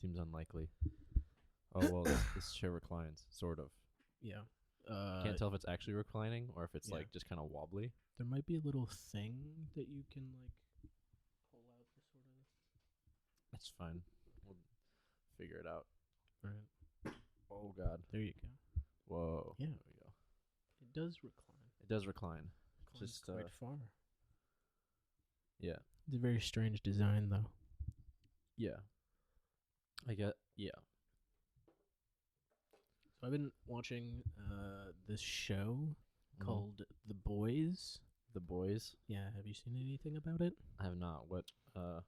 Seems unlikely. Oh, well, this chair reclines, sort of. Yeah. Can't tell if it's actually reclining or if it's yeah. like just kind of wobbly. There might be a little thing that you can like pull out the sort of. That's fine. We'll figure it out. Right. Oh, God. There you go. Whoa. Yeah. There we go. It does recline. It does recline. Reclines Just quite far. Yeah. It's a very strange design, though. Yeah. Yeah. So I've been watching this show called The Boys. The Boys. Yeah, have you seen anything about it? I have not. What? Well,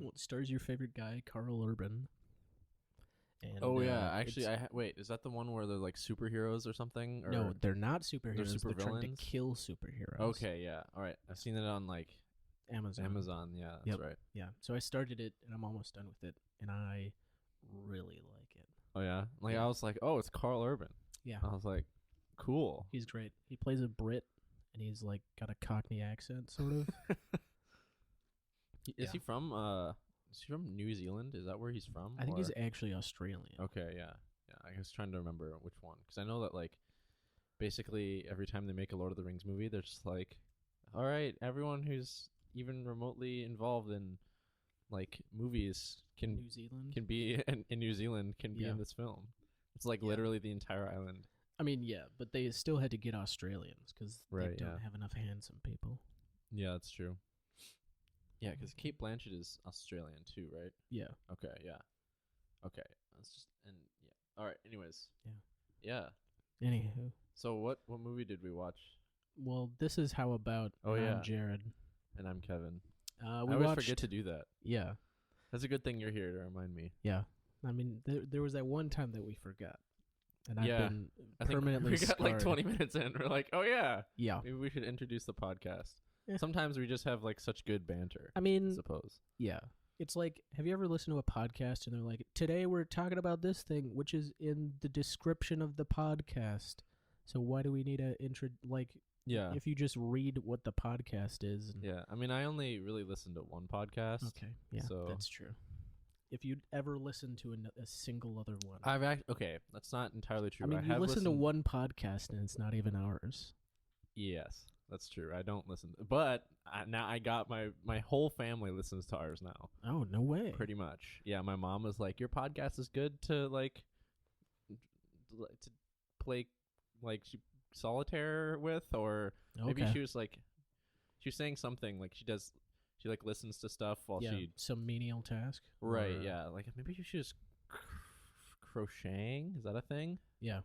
it stars your favorite guy, Carl Urban. And, actually, wait. Is that the one where they're like superheroes or something? Or no, they're not superheroes. They're trying to supervillains? kill superheroes. Okay, yeah. All right. I've seen it on like Amazon. Yeah, that's Yep. right. Yeah. So I started it, and I'm almost done with it, and I really like it. Oh yeah. Like Yeah. I was like, oh, it's Carl Urban. Yeah. I was like, cool. He's great. He plays a Brit, and he's like got a Cockney accent, sort of. Is he from New Zealand? Is that where he's from? I think he's actually Australian. Okay, yeah. Yeah, I was trying to remember which one cuz I know that like basically every time they make a Lord of the Rings movie, they're just like, all right, everyone who's even remotely involved in like movies New Zealand can be in New Zealand can be Yeah. in this film. It's like Yeah. literally the entire island. I mean, yeah, but they still had to get Australians because they Right, don't yeah. have enough handsome people. Yeah, that's true. Yeah, because Kate Blanchett is Australian too, right? Yeah. Okay, yeah. Okay, that's just yeah. All right. Anyways. Yeah. Yeah. Anywho, So what movie did we watch? well, this is how about Oh, yeah. I'm Jared. And I'm Kevin. We I always watched. forget to do that. Yeah. That's a good thing you're here to remind me. Yeah. I mean, there was that one time that we forgot, and Yeah. I've been I think permanently we got like scarred. 20 minutes in. We're like, oh yeah, Yeah. maybe we should introduce the podcast. Yeah. Sometimes we just have like such good banter. I I mean, suppose. yeah. It's like, have you ever listened to a podcast and they're like, today we're talking about this thing, which is in the description of the podcast. So why do we need a intro? Like, Yeah. if you just read what the podcast is. And, Yeah. I mean, I only really listened to one podcast. Okay. Yeah, So- that's true. If you'd ever listen to a single other one. Okay, that's not entirely true. I mean, you have listen to one podcast and it's not even ours. Yes, that's true. I don't listen, but now I got my whole family listens to ours now. Oh, no way. Pretty much. Yeah, my mom was like, "Your podcast is good to like to play like solitaire with," or maybe Okay. she was saying something like she like listens to stuff while Yeah, she some menial task. right. Or- Yeah, like maybe she was crocheting. Is that a thing? Yeah.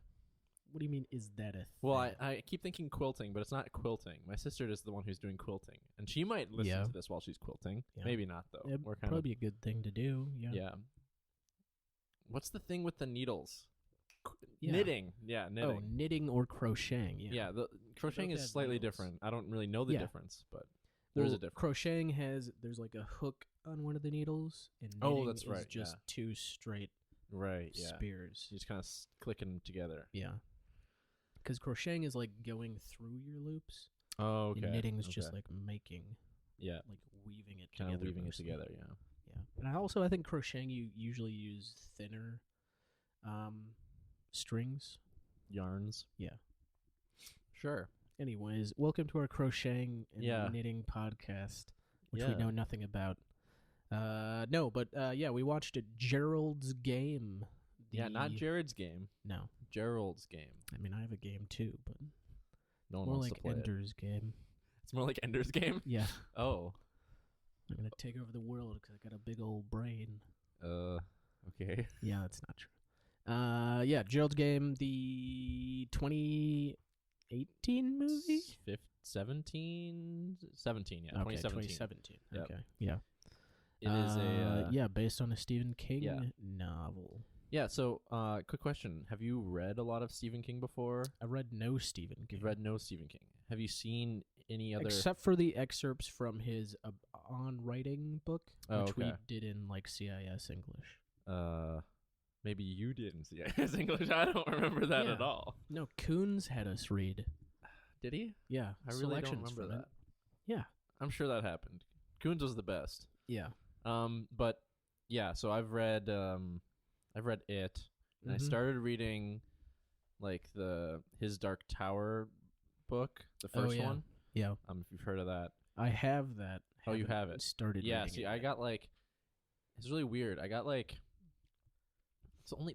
What do you mean, is that a thing? Well, I keep thinking quilting, but it's not quilting. My sister is the one who's doing quilting, and she might listen Yeah. to this while she's quilting. Yeah. Maybe not though. It'd We're probably be a good thing to do. Yeah. yeah. What's the thing with the needles? Yeah. Knitting. Yeah, Oh, knitting. knitting or crocheting. Yeah. Yeah, the crocheting Both is have slightly needles. different. I don't really know the Yeah. difference, but there's Well, a difference. Crocheting there's like a hook on one of the needles, and Oh, knitting that's is right, just yeah. two straight Right. Yeah. spears. You just kind of clicking them together. Yeah. Because crocheting is like going through your loops. Oh, okay. And knitting is just Okay. like making, yeah, like weaving it kind together. of weaving mostly. it together. Yeah. Yeah. And I think crocheting you usually use thinner strings. Yarns. Yeah. Sure. Anyways, welcome to our crocheting and Yeah. knitting podcast, which we Yeah. know nothing about. We watched Gerald's Game. Yeah, not Jared's game. No, Gerald's game. I mean I have a game too, but No one more wants like to play it. Ender's Game. It's more like Ender's game. Yeah, Oh. I'm gonna take over the world because I got a big old brain. Okay. Yeah, that's not true. Gerald's Game, the 2018 movie. 17, yeah, Okay, 2017. 2017. Yep. Okay, yeah. It is a based on a Stephen King yeah. novel. yeah. So, quick question: have you read a lot of Stephen King before? I read no Stephen King. You've read no Stephen King. Have you seen any other? Except for the excerpts from his on writing book, Oh, which we okay. did in like CIS English. Maybe you didn't see it as English. I don't remember that Yeah. at all. No, Coons had us read. Did he? Yeah, I really don't selections remember from that. it. Yeah, I'm sure that happened. Coons was the best. yeah. But Yeah, so I've read it, and I Mhm. started reading like the His Dark Tower book, the Oh first yeah, one. yeah. If you've heard of that. I have that. Oh, you Haven't have it. started Yeah, reading see, it I yet. got like it's really weird. I got like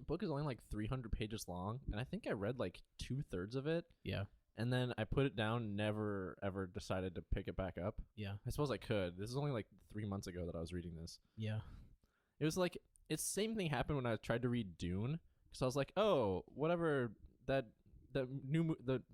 book is only like 300 pages long, and I think I read like 2/3 of it, Yeah, and then I put it down. Never ever decided to pick it back up. yeah, I suppose I could. This is only like 3 months ago that I was reading this. yeah. It was like it's the same thing happened when I tried to read Dune, because I was like, oh, whatever that they're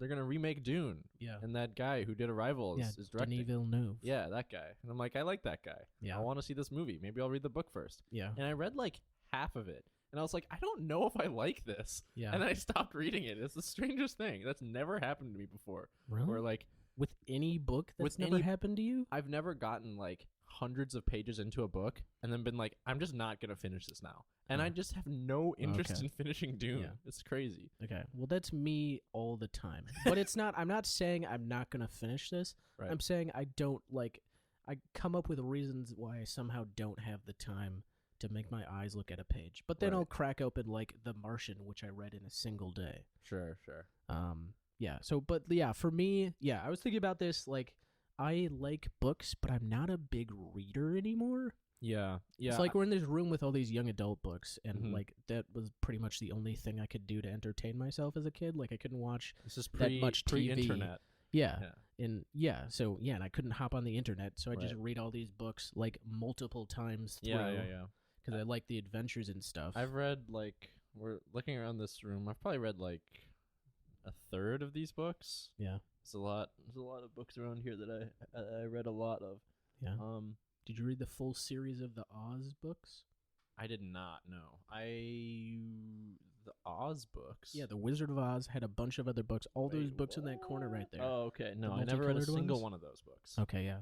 gonna remake Dune, Yeah. and that guy who did Arrival Yeah, is directing. Denis Villeneuve. Yeah, that guy. And I'm like, I like that guy. Yeah. I want to see this movie. Maybe I'll read the book first. Yeah. And I read like half of it, and I was like, I don't know if I like this. Yeah. And then I stopped reading it. It's the strangest thing. That's never happened to me before. Really? Where like With any book that's With never any- happened to you? I've never gotten like hundreds of pages into a book and then been like, I'm just not gonna finish this now. And I just have no interest Okay. in finishing Dune. Yeah. It's crazy. Okay. Well, that's me all the time. But it's not, I'm not saying I'm not going to finish this. Right. I'm saying I don't like, I come up with reasons why I somehow don't have the time to make my eyes look at a page. But then Right. I'll crack open like The Martian, which I read in a single day. Sure. Yeah. So, but yeah, for me, yeah, I was thinking about this. Like, I like books, but I'm not a big reader anymore. Yeah. It's like we're in this room with all these young adult books, and Mhm. like that was pretty much the only thing I could do to entertain myself as a kid. Like I couldn't watch this is that much TV. pre-internet. Yeah. Yeah. And yeah, so yeah, and I couldn't hop on the internet, so I just Right. read all these books like multiple times through. Yeah. Because I like the adventures and stuff. I've read like we're looking around this room. I've probably read like a third of these books. Yeah. It's a lot. There's a lot of books around here that I read a lot of. Yeah. Did you read the full series of the Oz books? I did not know. The Oz books. Yeah, the Wizard of Oz had a bunch of other books. All those Wait, books in that corner right there. Oh, okay. No, The I never read a multicolored single ones? one of those books. Okay, yeah.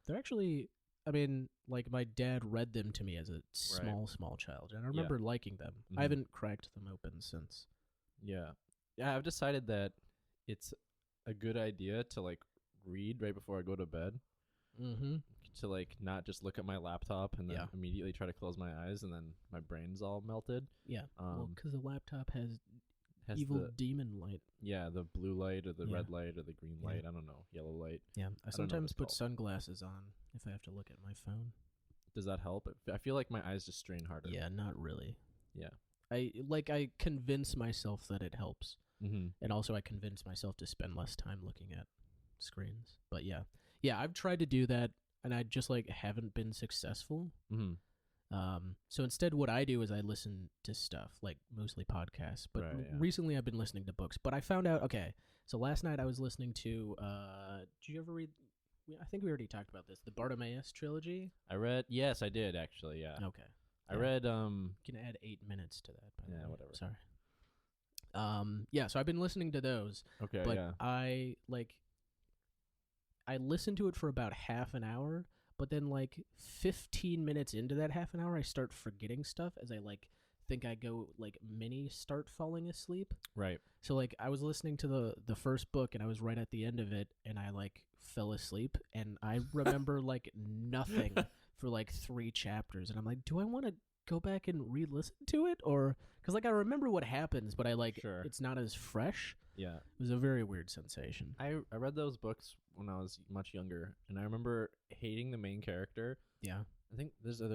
They're actually, I mean, like my dad read them to me as a small child, and I remember liking them. Mhm. I haven't cracked them open since. Yeah. Yeah, I've decided that it's a good idea to like read right before I go to bed, Mm-hmm. to like not just look at my laptop and then Yeah. immediately try to close my eyes and then my brain's all melted. Yeah. Well, Um, because the laptop has Has evil the demon light. the blue light or the Yeah. red light or the green Yeah. light. I don't know, yellow light. Yeah. I know what sometimes it's put called. sunglasses on if I have to look at my phone. Does that help? I feel like my eyes just strain harder. Yeah, not really. Yeah. I convince myself that it helps. Mm-hmm. And also I convince myself to spend less time looking at screens. But yeah. Yeah, I've tried to do that and I just like haven't been successful. Mm-hmm. So instead what I do is I listen to stuff, like mostly podcasts. But Right, yeah. recently I've been listening to books. But I found out so last night I was listening to did you ever read I think we already talked about this, the Bartimaeus trilogy? Yes, I did actually, yeah. Okay. I read You can add 8 minutes to that, by the Yeah, way. whatever. Sorry. Yeah, so I've been listening to those. Okay, But yeah. I listened to it for about half an hour, but then like 15 minutes into that half an hour, I start forgetting stuff as I like think I go like mini start falling asleep. Right. So like I was listening to the first book and I was right at the end of it and I like fell asleep and I remember like nothing for like 3 chapters and I'm like, do I want to go back and re-listen to it or because like I remember what happens, but I like Sure. it's not as fresh. Yeah. It was a very weird sensation. I read those books when I was much younger, and I remember hating the main character. Yeah. I think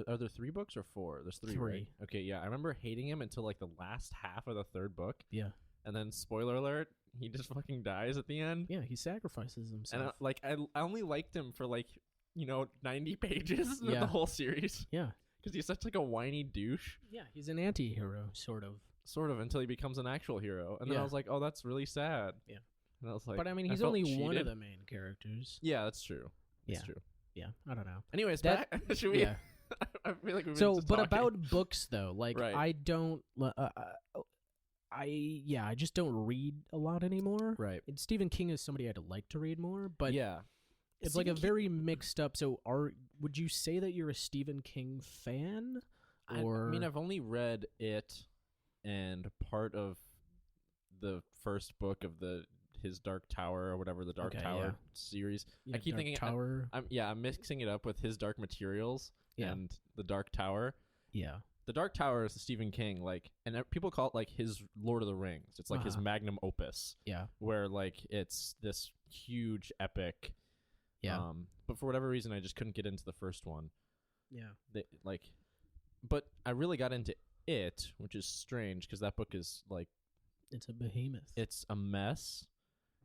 are there 3 books or 4? There's 3. 3. Right? Okay, yeah. I remember hating him until like the last half of the 3rd book, Yeah. and then spoiler alert, he just fucking dies at the end. Yeah, he sacrifices himself. And I only liked him for like 90 pages of Yeah. the whole series yeah. because he's such like a whiny douche. Yeah, he's an anti-hero, sort of. Sort of until he becomes an actual hero, and then Yeah. I was like, oh, that's really sad. Yeah. And I was like, But I mean, he's felt only one of cheated. the main characters. Yeah, that's true. That's Yeah. true. Yeah, I don't know. Anyways, That- back, should we? Yeah. I feel like we've been So, just but talking. about books though, like Right. I don't, I just don't read a lot anymore. Right. And Stephen King is somebody I'd like to read more, but yeah, it's like a Stephen very mixed up. So, would you say that you're a Stephen King fan? I mean, I've only read it and part of the first book of his Dark Tower or whatever, the Dark Okay, Tower yeah. series. Yeah, I keep Dark thinking Tower. I'm mixing it up with his Dark Materials Yeah. and the Dark Tower. Yeah. The Dark Tower is the Stephen King, like, and people call it like his Lord of the Rings. It's like his magnum opus. Yeah. Where like it's this huge epic. Yeah. But for whatever reason, I just couldn't get into the first one. Yeah. But I really got into it, which is strange because that book is like, it's a behemoth. it's a mess.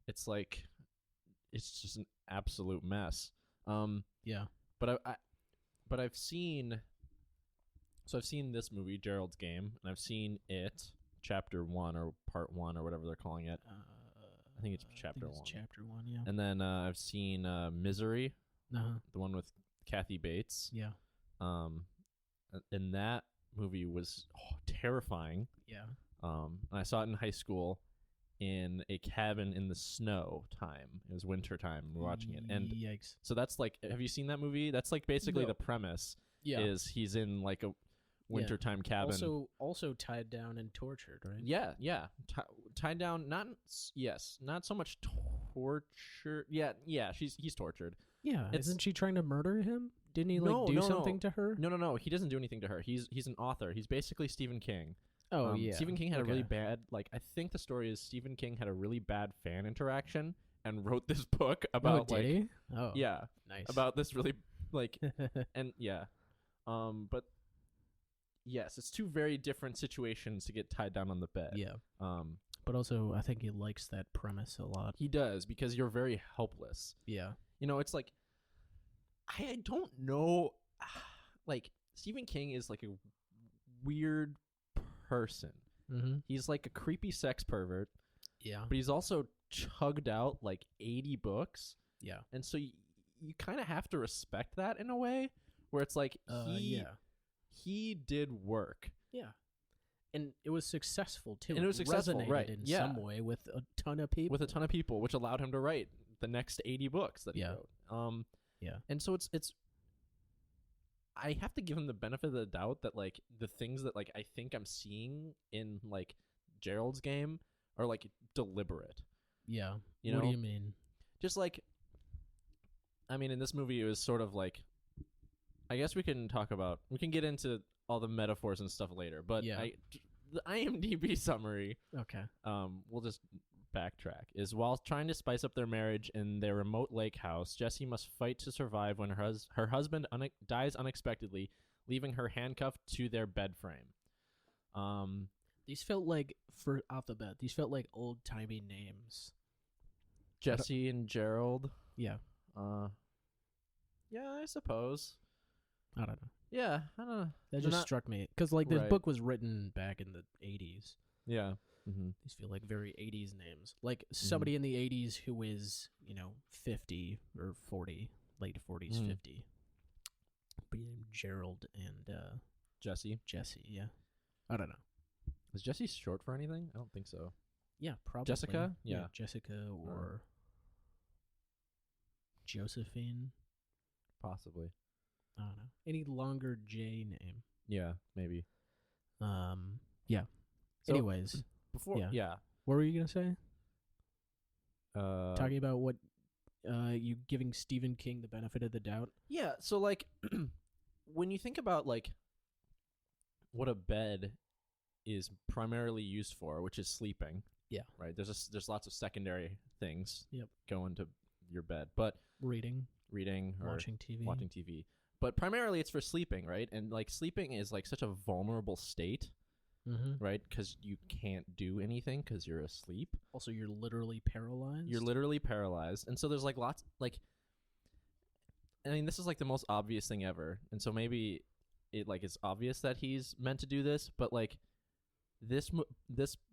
It's like, it's just an absolute mess. Yeah. But I've seen. So I've seen this movie, Gerald's Game, and I've seen it, Chapter 1 or Part 1 or whatever they're calling it. I think it's Chapter 1. Chapter 1, yeah. And then I've seen Misery, the one with Kathy Bates. Yeah. And that movie was terrifying. Yeah. And I saw it in high school in a cabin in the snow time. It was winter time. We were watching it. And yikes. so that's like, have you seen that movie? That's like basically No. the premise. Yeah. Is he's in like a wintertime cabin. Also tied down and tortured, right? Yeah. Tied down, not so much torture. Yeah, he's tortured. Yeah. Isn't she trying to murder him? Didn't he do something to her? No. He doesn't do anything to her. He's an author. He's basically Stephen King. Oh, yeah. Stephen King had a really bad, I think the story is Stephen King had a really bad fan interaction and wrote this book about did he? Oh. Yeah. Nice. About this really and yeah. But yes, it's two very different situations to get tied down on the bed. Yeah. But also, I think he likes that premise a lot. He does, because you're very helpless. Yeah. It's like, I don't know, like, Stephen King is like a weird person. Mm-hmm. He's like a creepy sex pervert. Yeah. But he's also chugged out like 80 books. Yeah. And so you kind of have to respect that in a way, where it's like he did work. Yeah. And it was successful too. And it was successful, resonated right? In some way with a ton of people. Which allowed him to write the next 80 books that he wrote. Yeah. And so it's I have to give him the benefit of the doubt that like the things that like I think I'm seeing in like Gerald's Game are like deliberate. Yeah. What do you mean? Just like, I mean, in this movie it was sort of like, I guess we can get into all the metaphors and stuff later, but the IMDb summary, okay, we'll just backtrack, is while trying to spice up their marriage in their remote lake house, Jessie must fight to survive when her husband dies unexpectedly, leaving her handcuffed to their bed frame. These felt like, off the bat, these felt like old-timey names. Jessie and Gerald. Yeah. Yeah, I suppose. I don't know. Yeah, I don't know. That just struck me. Because, like, this book was written back in the 80s. Yeah. Mm-hmm. These feel like very 80s names. Like, somebody in the 80s who is, 50 or 40, late 40s, 50. Be named Gerald and Jessie, yeah. I don't know. Is Jessie short for anything? I don't think so. Yeah, probably. Jessica? Yeah. Jessica or Josephine. Possibly. I don't know. Any longer J name. Yeah, maybe. Yeah. So, anyways. What were you going to say? Talking about what, you giving Stephen King the benefit of the doubt? Yeah, so, like, when you think about, like, what a bed is primarily used for, which is sleeping. Yeah. Right? There's lots of secondary things going to your bed, but reading or watching TV. But primarily it's for sleeping, right? And like sleeping is like such a vulnerable state, right? Because you can't do anything because you're asleep. Also, you're literally paralyzed. And so there's like lots, like, I mean, this is like the most obvious thing ever. And so maybe it like it's obvious that he's meant to do this, but like this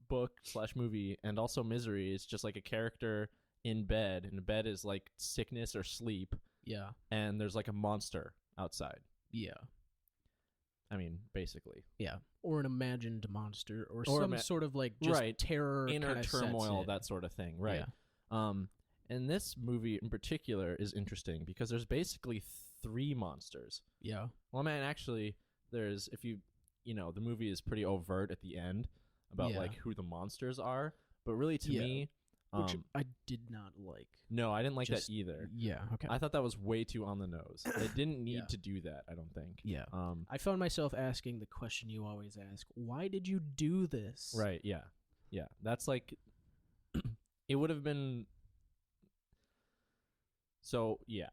book / movie and also Misery is just like a character in bed, and bed is like sickness or sleep. Yeah. And there's like a monster outside. Yeah. I mean, basically. Yeah. Or an imagined monster or some sort of like just terror, inner turmoil, that sort of thing. Right. Yeah. And this movie in particular is interesting because there's basically 3 monsters. Yeah. Well, man, actually, there's, if you the movie is pretty overt at the end about like who the monsters are, but really to me, Which I did not like. No, I didn't like Just- that either. Yeah, okay. I thought that was way too on the nose. They didn't need Yeah. to do that, I don't think. Yeah. I found myself asking the question you always ask, why did you do this? Right, yeah. Yeah. That's like it would have been. So, yeah.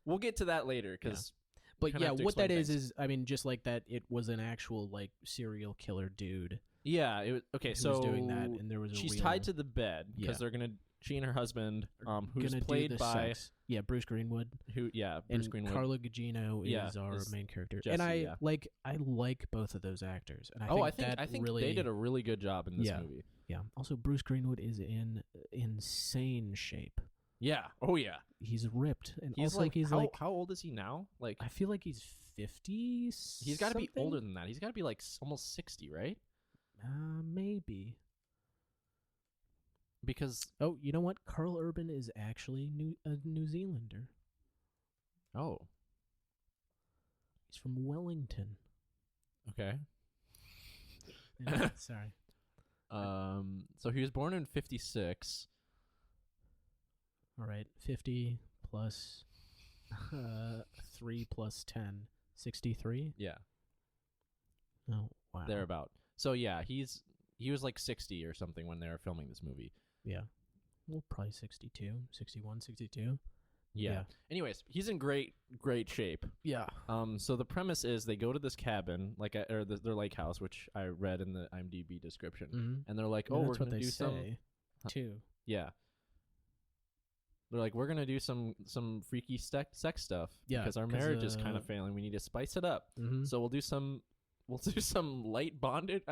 We'll get to that later cuz But kinda yeah, have to what that explain is things. is I mean just like that it was an actual like serial killer dude yeah, it was okay, who so was doing that and there was a she's real, tied to the bed because Yeah. they're going to she and her husband who's gonna do played the by sex. Yeah, Bruce Greenwood. Bruce And Greenwood. Carla Gugino Yeah, is our is main character. Jesse, and I yeah. like both of those actors. And I that think really they did a really good job in this Yeah. movie. Yeah. Also Bruce Greenwood is in insane shape. Yeah. Oh yeah. He's ripped. And He's also like he's how, like how old is he now? Like I feel like he's 50. he's got to be older than that. He's got to be like almost 60, right? Maybe. Because Oh, you know what? Carl Urban is actually a New Zealander. oh, He's from Wellington. okay. Anyway, sorry. So he was born in 56. All right. 50 plus 3 plus 10. 63? Yeah, Oh, wow. thereabout. So yeah, he was like 60 or something when they were filming this movie. Yeah. Well, probably 62, 61, 62. Yeah. Yeah. Anyways, he's in great shape. Yeah. So the premise is they go to this cabin, their lake house, which I read in the IMDb description, Mm-hmm. and they're like, Well, "Oh, we're that's what gonna they do say, some." too. Yeah. They're like, "We're gonna do some freaky sex stuff Yeah, because our 'cause, marriage is kind of failing. We need to spice it up. Mm-hmm. So we'll do some light bondage.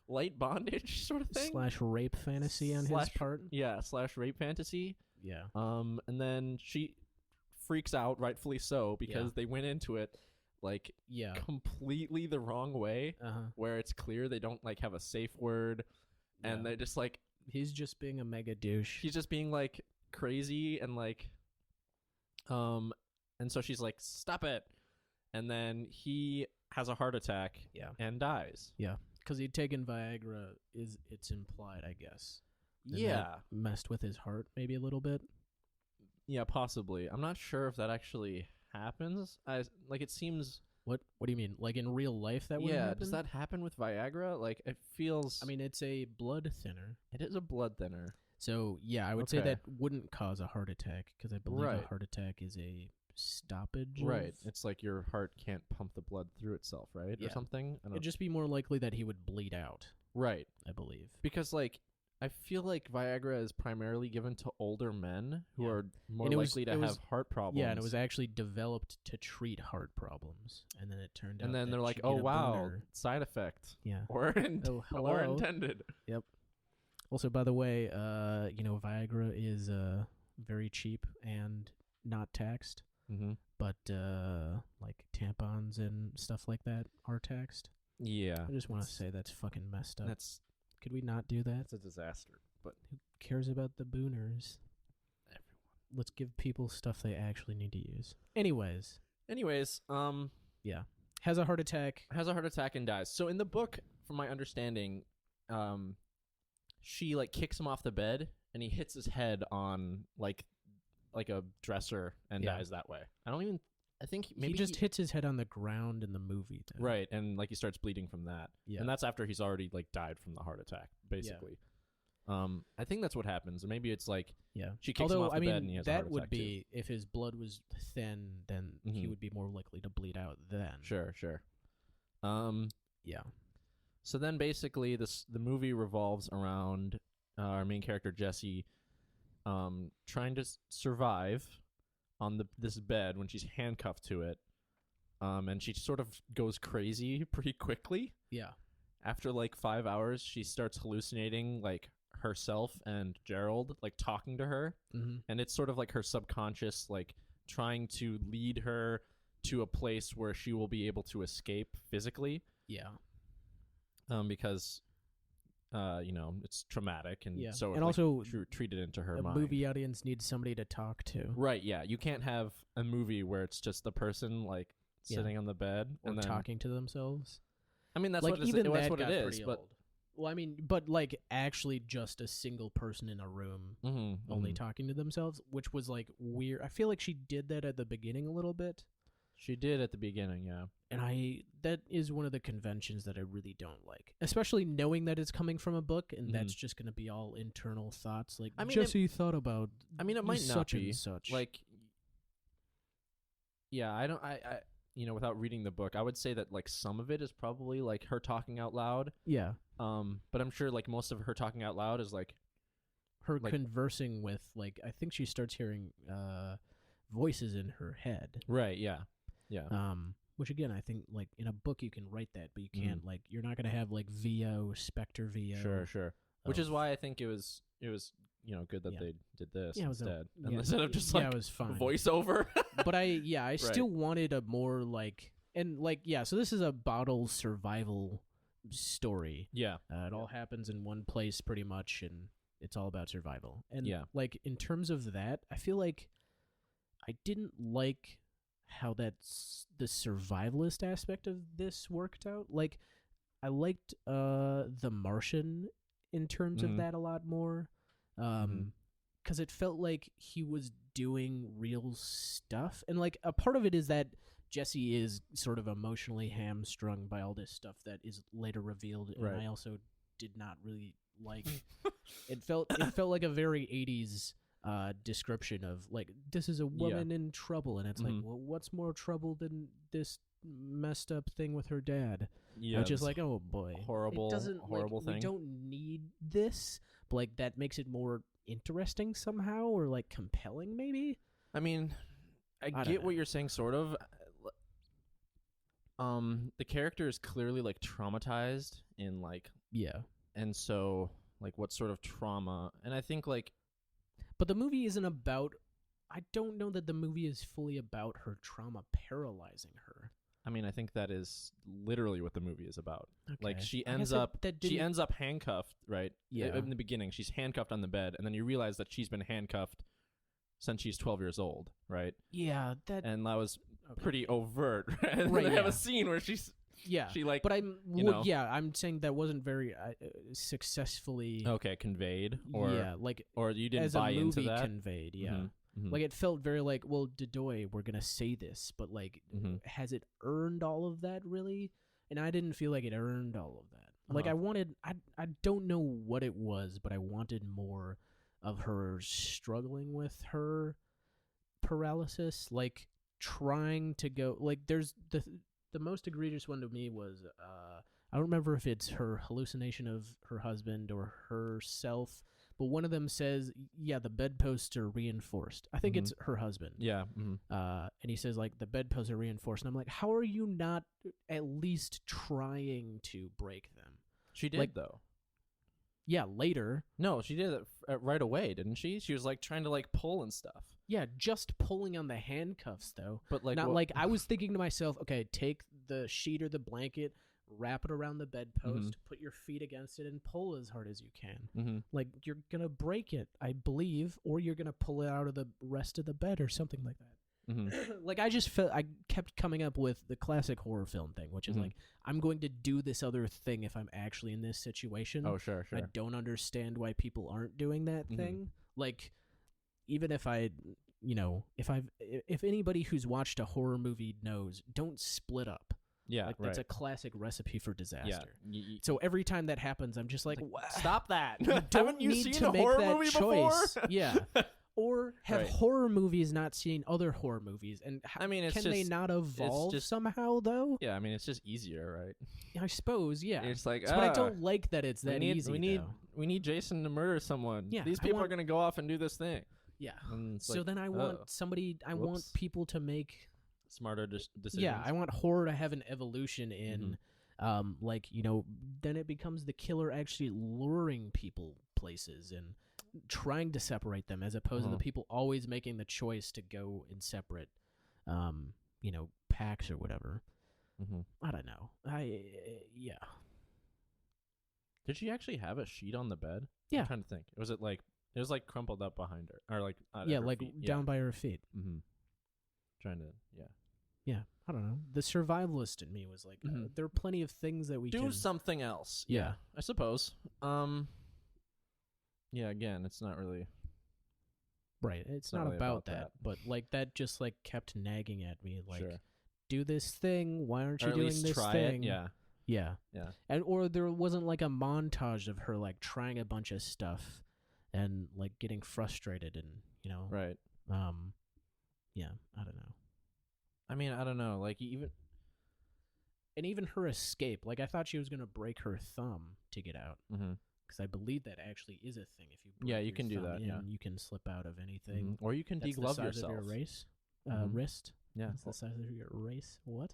Light bondage sort of thing. Slash rape fantasy on his part. Yeah, / rape fantasy. Yeah. And then she freaks out, rightfully so, because they went into it like Yeah. completely the wrong way, Uh-huh. where it's clear they don't like have a safe word, and Yeah. they just like He's just being a mega douche. he's just being like crazy and like, and so she's like, "Stop it," and then he has a heart attack, Yeah. and dies. Because he'd taken Viagra, it's implied, I guess. And Yeah. that messed with his heart maybe a little bit. Yeah, possibly. I'm not sure if that actually happens. It seems. What do you mean? Like in real life that would Yeah, happen? does that happen with Viagra? Like, it feels. I mean, it's a blood thinner. it is a blood thinner. So, yeah, I would say Okay. that wouldn't cause a heart attack because I believe Right. a heart attack is a stoppage. Right. of- It's like your heart can't pump the blood through itself, right? Or Yeah. something? I don't It'd just be more likely that he would bleed out, Right. I believe. Because, like, I feel like Viagra is primarily given to older men who Yeah. are more And it was- likely to it was- have heart problems. Yeah, and it was actually developed to treat heart problems. And then it turned out And then that they're like, you "Oh get a wow, boner." side effect Yeah. or Oh, or hello. intended." Also, by the way, Viagra is very cheap and not taxed, Mm-hmm. but like tampons and stuff like that are taxed. Yeah, I just want to It's- say that's fucking messed up. that's Could we not do that? a disaster. But Who cares about the booners? everyone. Let's give people stuff they actually need to use. Anyways, Anyways, has a heart attack. has a heart attack and dies. So in the book, from my understanding, she like kicks him off the bed and he hits his head on like a dresser and Yeah. dies that way. I think Maybe maybe he just hits his head on the ground in the movie. Then. right, and like he starts bleeding from that. Yeah. And that's after he's already like died from the heart attack, basically. I think that's what happens. Or maybe it's like Yeah. she kicks him Although, off the I mean, bed and he has a heart that would attack be if his blood was thin, then he Mhm. would be more likely to bleed out then. too. Sure. Yeah. So then basically the movie revolves around our main character Jesse trying to survive on this bed when she's handcuffed to it. And she sort of goes crazy pretty quickly. Yeah. After like 5 hours, she starts hallucinating like herself and Gerald like talking to her, Mm-hmm. and it's sort of like her subconscious like trying to lead her to a place where she will be able to escape physically. Yeah. Because it's traumatic, and Yeah. so And it's also, treated into her a mind. movie audience needs somebody to talk to. Right? Yeah, you can't have a movie where it's just the person like Yeah. sitting on the bed Or and then talking to themselves. I mean that's Like, what it's, even that's that what got it is, pretty but old. Well, I mean, but like actually just a single person in a room only talking to themselves, which was like weird. I feel like she did that at the beginning a little bit. She did at the beginning, yeah. And that is one of the conventions that I really don't like, especially knowing that it's coming from a book and that's just going to be all internal thoughts. Like, Jesse thought about. I mean, it might not such be and such. like. Yeah, I without reading the book, I would say that like some of it is probably like her talking out loud. Yeah. But I'm sure like most of her talking out loud is like her conversing with, like, I think she starts hearing voices in her head. Right. Yeah. Yeah. Which again, I think like in a book you can write that, but you can't like you're not gonna have like VO, Spectre VO. Sure. Which is why I think it was good that they did this instead instead of just like it was fine. voiceover. But I still wanted a more like so this is a bottle survival story. Yeah. It all happens in one place pretty much, and it's all about survival. And like in terms of that, I feel like I didn't like how that's the survivalist aspect of this worked out. Like I liked The Martian in terms of that a lot more. Because it felt like he was doing real stuff. And like a part of it is that Jesse is sort of emotionally hamstrung by all this stuff that is later revealed, and I also did not really like. It felt like a very 80s description of like, this is a woman in trouble, and it's like, well, what's more trouble than this messed up thing with her dad? Yeah, which is like, oh boy, horrible thing. We don't need this, but like that makes it more interesting somehow, or like compelling maybe. I mean, I get what you're saying, sort of. The character is clearly like traumatized in like and so like what sort of trauma, and I think like. But the movie isn't about. I don't know that the movie is fully about her trauma paralyzing her. I mean, I think that is literally what the movie is about. Okay. Like she ends up handcuffed, right? Yeah. In the beginning, she's handcuffed on the bed, and then you realize that she's been handcuffed since she's 12 years old, right? Yeah, and that was pretty overt. And right, they have a scene where she like. But I'm saying that wasn't very successfully conveyed, or or you didn't as buy a movie into that. Conveyed, yeah. Like it felt very like, well, Dedoy, we're gonna say this, but like, has it earned all of that really? And I didn't feel like it earned all of that. Like I don't know what it was, but I wanted more of her struggling with her paralysis, like trying to go. Like there's the most egregious one to me was I don't remember if it's her hallucination of her husband or herself. But one of them says, the bedposts are reinforced. I think it's her husband. Yeah. And he says, like, the bedposts are reinforced. And I'm like, how are you not at least trying to break them? She did, though. Yeah, later. No, she did it right away, didn't she? She was, like, trying to, like, pull and stuff. Yeah, just pulling on the handcuffs, though. But, like, not like, I was thinking to myself, okay, take the sheet or the blanket, wrap it around the bedpost, put your feet against it, and pull as hard as you can. Like, you're going to break it, I believe, or you're going to pull it out of the rest of the bed or something like that. Like, I just felt, I kept coming up with the classic horror film thing, which is like, I'm going to do this other thing if I'm actually in this situation. Oh, sure. I don't understand why people aren't doing that thing. Like, even if if anybody who's watched a horror movie knows, don't split up. Yeah, like, that's a classic recipe for disaster. Yeah. So every time that happens, I'm just like, stop that. You don't need to make that choice. Yeah. Or have horror movies not seen other horror movies? And can they not evolve somehow, though? Yeah, I mean, it's just easier, right? I suppose, yeah. It's like, but I don't like that it's that easy, we need Jason to murder someone. Yeah, these people are going to go off and do this thing. Yeah. So then I want want people to make smarter decisions. Yeah, I want horror to have an evolution in, then it becomes the killer actually luring people places and trying to separate them, as opposed to the people always making the choice to go in separate, packs or whatever. I don't know. Did she actually have a sheet on the bed? Yeah. I'm trying to think. It was like crumpled up behind her, or like down by her feet. Trying to yeah, I don't know. The survivalist in me was like, there are plenty of things that we do can something else. Yeah. I suppose. Yeah, again, it's not really right. It's not really about about that, that. but like that just like kept nagging at me. Like, Sure. do this thing. Why aren't Or you at doing least this try thing? it. Yeah. Yeah. Yeah. And or there wasn't like a montage of her like trying a bunch of stuff and like getting frustrated and Right. yeah, I don't know. I mean, I don't know. Like even her escape, like I thought she was gonna break her thumb to get out, mm-hmm. because I believe that actually is a thing. If you break Yeah, you your can do thumb that, in, yeah. you can slip out of anything. Mm-hmm. Or you can That's deglove the size yourself. of your wrist. Yeah. That's the size of your race. What?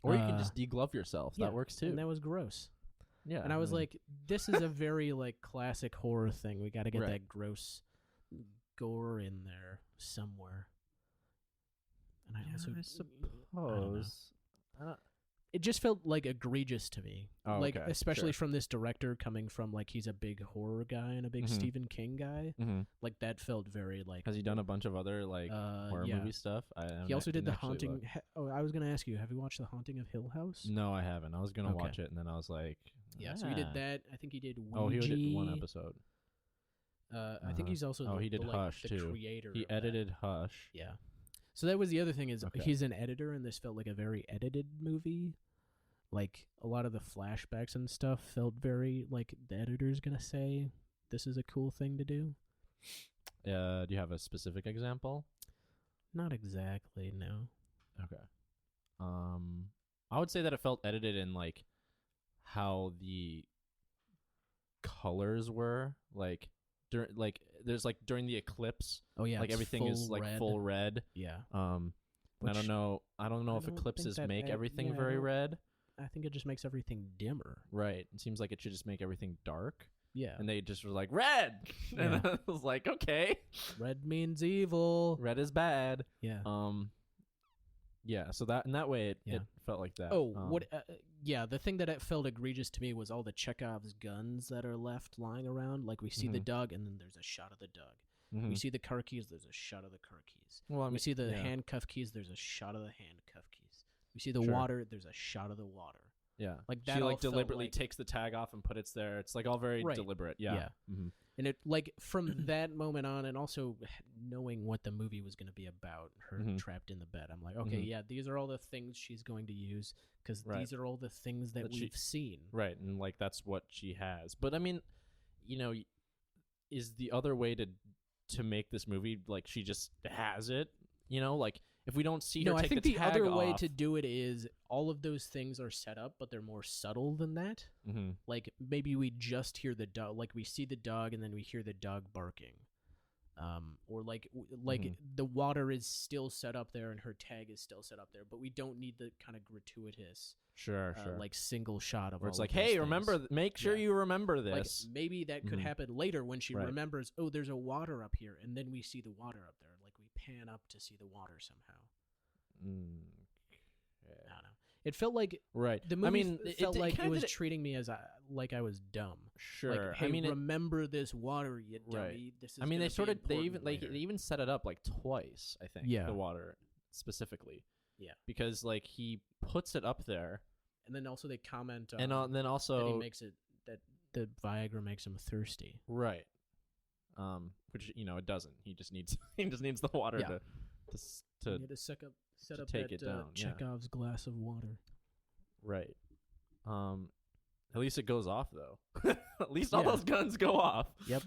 Or you can just deglove yourself. Yeah, that works too. And that was gross. Yeah. And I was like, this is a very like classic horror thing. We got to get Right. that gross gore in there somewhere. And I also suppose. it just felt like egregious to me. Oh, like okay. especially Sure. from this director coming from like he's a big horror guy and a big Mhm. Stephen King guy. Mm-hmm. Like that felt very like Has he done a bunch of other like horror yeah. movie stuff? He also did didn't The actually Haunting. I was going to ask you, have you watched The Haunting of Hill House? look. No, I haven't. I was gonna Okay. watch it, and then I was like, Yeah, so he did that. I think he did Ouija. Oh, he did one episode. I think he's also he did the Hush the too. creator. He of that. edited Hush. Yeah. So that was the other thing is Okay. he's an editor, and this felt like a very edited movie. Like a lot of the flashbacks and stuff felt very like the editor's gonna say this is a cool thing to do. Do you have a specific example? Not exactly, no. Okay. I would say that it felt edited in like how the colors were like during the eclipse. Oh yeah, like it's everything is full like red. full red. Yeah. I Which don't know if don't eclipses think that make everything yeah, I very don't- red. I think it just makes everything dimmer. Right. It seems like it should just make everything dark. Yeah. And they just were like, red! And I was like, okay. Red means evil. Red is bad. Yeah. Yeah, so that in that way it Yeah. felt like that. Oh, what? Yeah, the thing that it felt egregious to me was all the Chekhov's guns that are left lying around. Like we see the Mhm. dog, and then there's a shot of the dog. Mhm. We see the car keys. There's a shot of the car keys. Well, I mean, We see the yeah. handcuff keys. There's a shot of the handcuff keys. We see the Sure. water. There's a shot of the water. Yeah, Like, that she all like felt deliberately like- takes the tag off and put it there. It's like all very Right. deliberate. Yeah. Yeah. Mhm. And it like from that moment on, and also knowing what the movie was going to be about, her Mhm. trapped in the bed. I'm like, okay, Mhm. yeah, these are all the things she's going to use because Right. these are all the things that That she- we've seen. Right, and like that's what she has. But I mean, is the other way to make this movie like she just has it? Like if we don't see her No, take I think the the tag other way off- to do it is all of those things are set up, but they're more subtle than that. Mhm. Like maybe we just hear the dog, like we see the dog and then we hear the dog barking. Or like the water is still set up there and her tag is still set up there, but we don't need the kind of gratuitous, Sure. like single shot of Where it's all like, of those hey, things. remember, make sure Yeah. you remember Like this. maybe that could Mhm. happen later when she Right. remembers. Oh, there's a water up here, and then we see the water up there. Like we pan up to see the water somehow. I don't know. It felt like Right. the movie I mean, felt like it kinda was did treating me as like I was dumb. Sure. Like, hey, I mean, remember this water, you dummy. Right. This is I mean, gonna they sort be of they even important like later. they even set it up like twice. I think. Yeah. The water specifically. Yeah. Because like he puts it up there, And then also they comment on and then that he also makes it that the Viagra makes him thirsty. right. Which it doesn't. He just needs the water Yeah. to You need to set up take that it down, yeah. Chekhov's glass of water. right. At least it goes off though. At least all Yeah. those guns go off. Yep.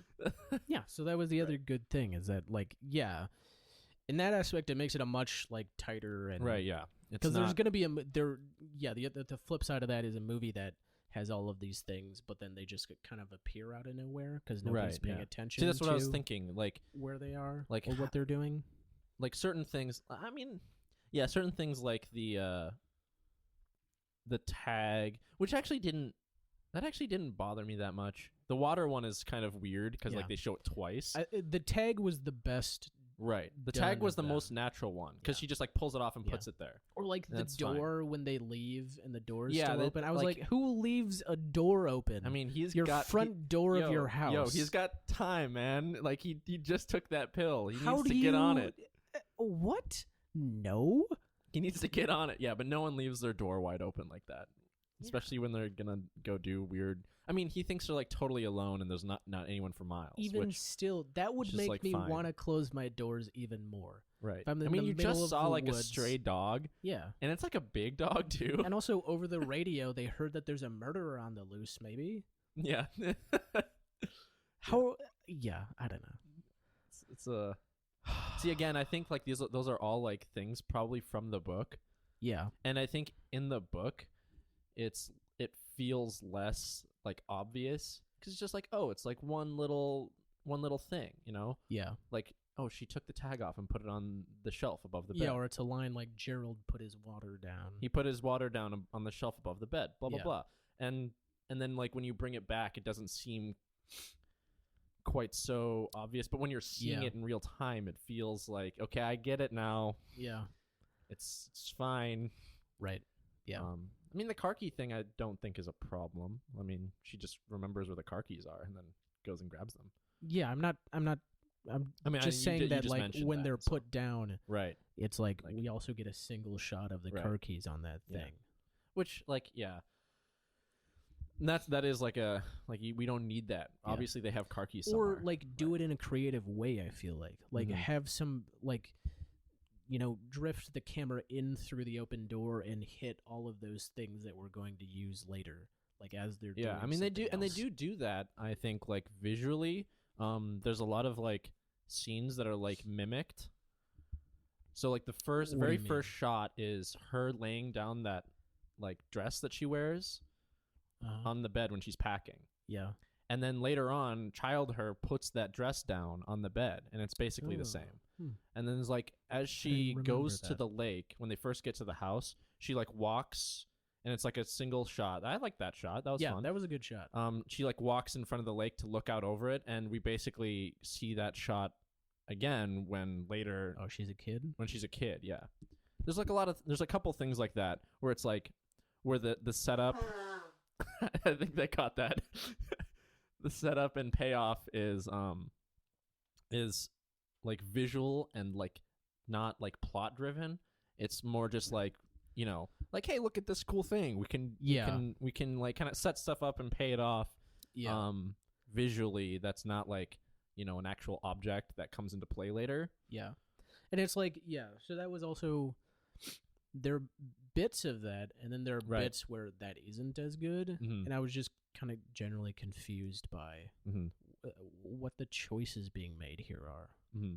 Yeah, so that was the other good thing is that like in that aspect it makes it a much like tighter and Right. Yeah. because there's going to be the flip side of that is a movie that has all of these things but then they just kind of appear out of nowhere because nobody's Right, paying yeah. attention See, that's what I was to thinking. Like where they are Like, or what they're doing. like certain things. I mean, yeah, certain things like the tag, which actually didn't bother me that much. The water one is kind of weird because Yeah. like they show it twice. The tag was the best, Right. The done tag was of the them. most natural one because Yeah. she just like pulls it off and Yeah. puts it there. or like the That's fine. door when they leave and the door is Yeah, still that- open. I was like- like, who leaves a door open? I mean, he's your got front door of your house. Yo, he's got time, man. Like he just took that pill. He How needs do to get on you- it. What? No. He needs to get on it. Yeah, but no one leaves their door wide open like that. Especially when they're gonna go do weird. I mean, he thinks they're like totally alone and there's not anyone for miles. Even still, that would make like me fine. want to close my doors even more. Right. If I'm I in mean, the you middle just of saw the like a woods. stray dog. Yeah. And it's like a big dog too. And also over the radio, they heard that there's a murderer on the loose. Maybe. Yeah. How? Yeah, I don't know. It's a. See, again, I think like those are all like things probably from the book. Yeah. And I think in the book, it feels less like obvious because it's just like, oh, it's like one little thing, you know? Yeah. Like, oh, she took the tag off and put it on the shelf above the bed. Yeah, or it's a line like Gerald put his water down. He put his water down on the shelf above the bed. Blah blah Yeah. blah. And then like when you bring it back, it doesn't seem quite so obvious. But when you're seeing it in real time, it feels like, okay, I get it now. Yeah. It's fine. Right. Yeah. I mean, the car key thing I don't think is a problem. I mean, she just remembers where the car keys are and then goes and grabs them. Yeah, I'm just saying that just like when they're put down, right, it's like we also get a single shot of the car keys on that thing. Which like and that is like we don't need that. Yeah. Obviously they have car keys somewhere. Or like do it in a creative way, I feel like have some like drift the camera in through the open door and hit all of those things that we're going to use later, like as they're doing I mean they do, else. and they do that. I think like visually, there's a lot of like scenes that are like mimicked. So like the very first shot is her laying down that like dress that she wears on the bed when she's packing. Yeah. And then later on, her puts that dress down on the bed, and it's basically the same. And then it's like as she goes to the lake, when they first get to the house, she like walks, and it's like a single shot. I like that shot. That was fun. Yeah, that was a good shot. She like walks in front of the lake to look out over it, and we basically see that shot again when later. Oh, she's a kid? When she's a kid, yeah. There's like there's a couple things like that where it's like where the setup. I think they caught that. The setup and payoff is like visual and like not like plot driven. It's more just like, like, hey, look at this cool thing. We can like kind of set stuff up and pay it off. Yeah. Visually, that's not like, an actual object that comes into play later. Yeah. And it's like, so that was also there are bits of that, and then there are bits where that isn't as good. Mm-hmm. And I was just kind of generally confused by what the choices being made here are. Mm-hmm.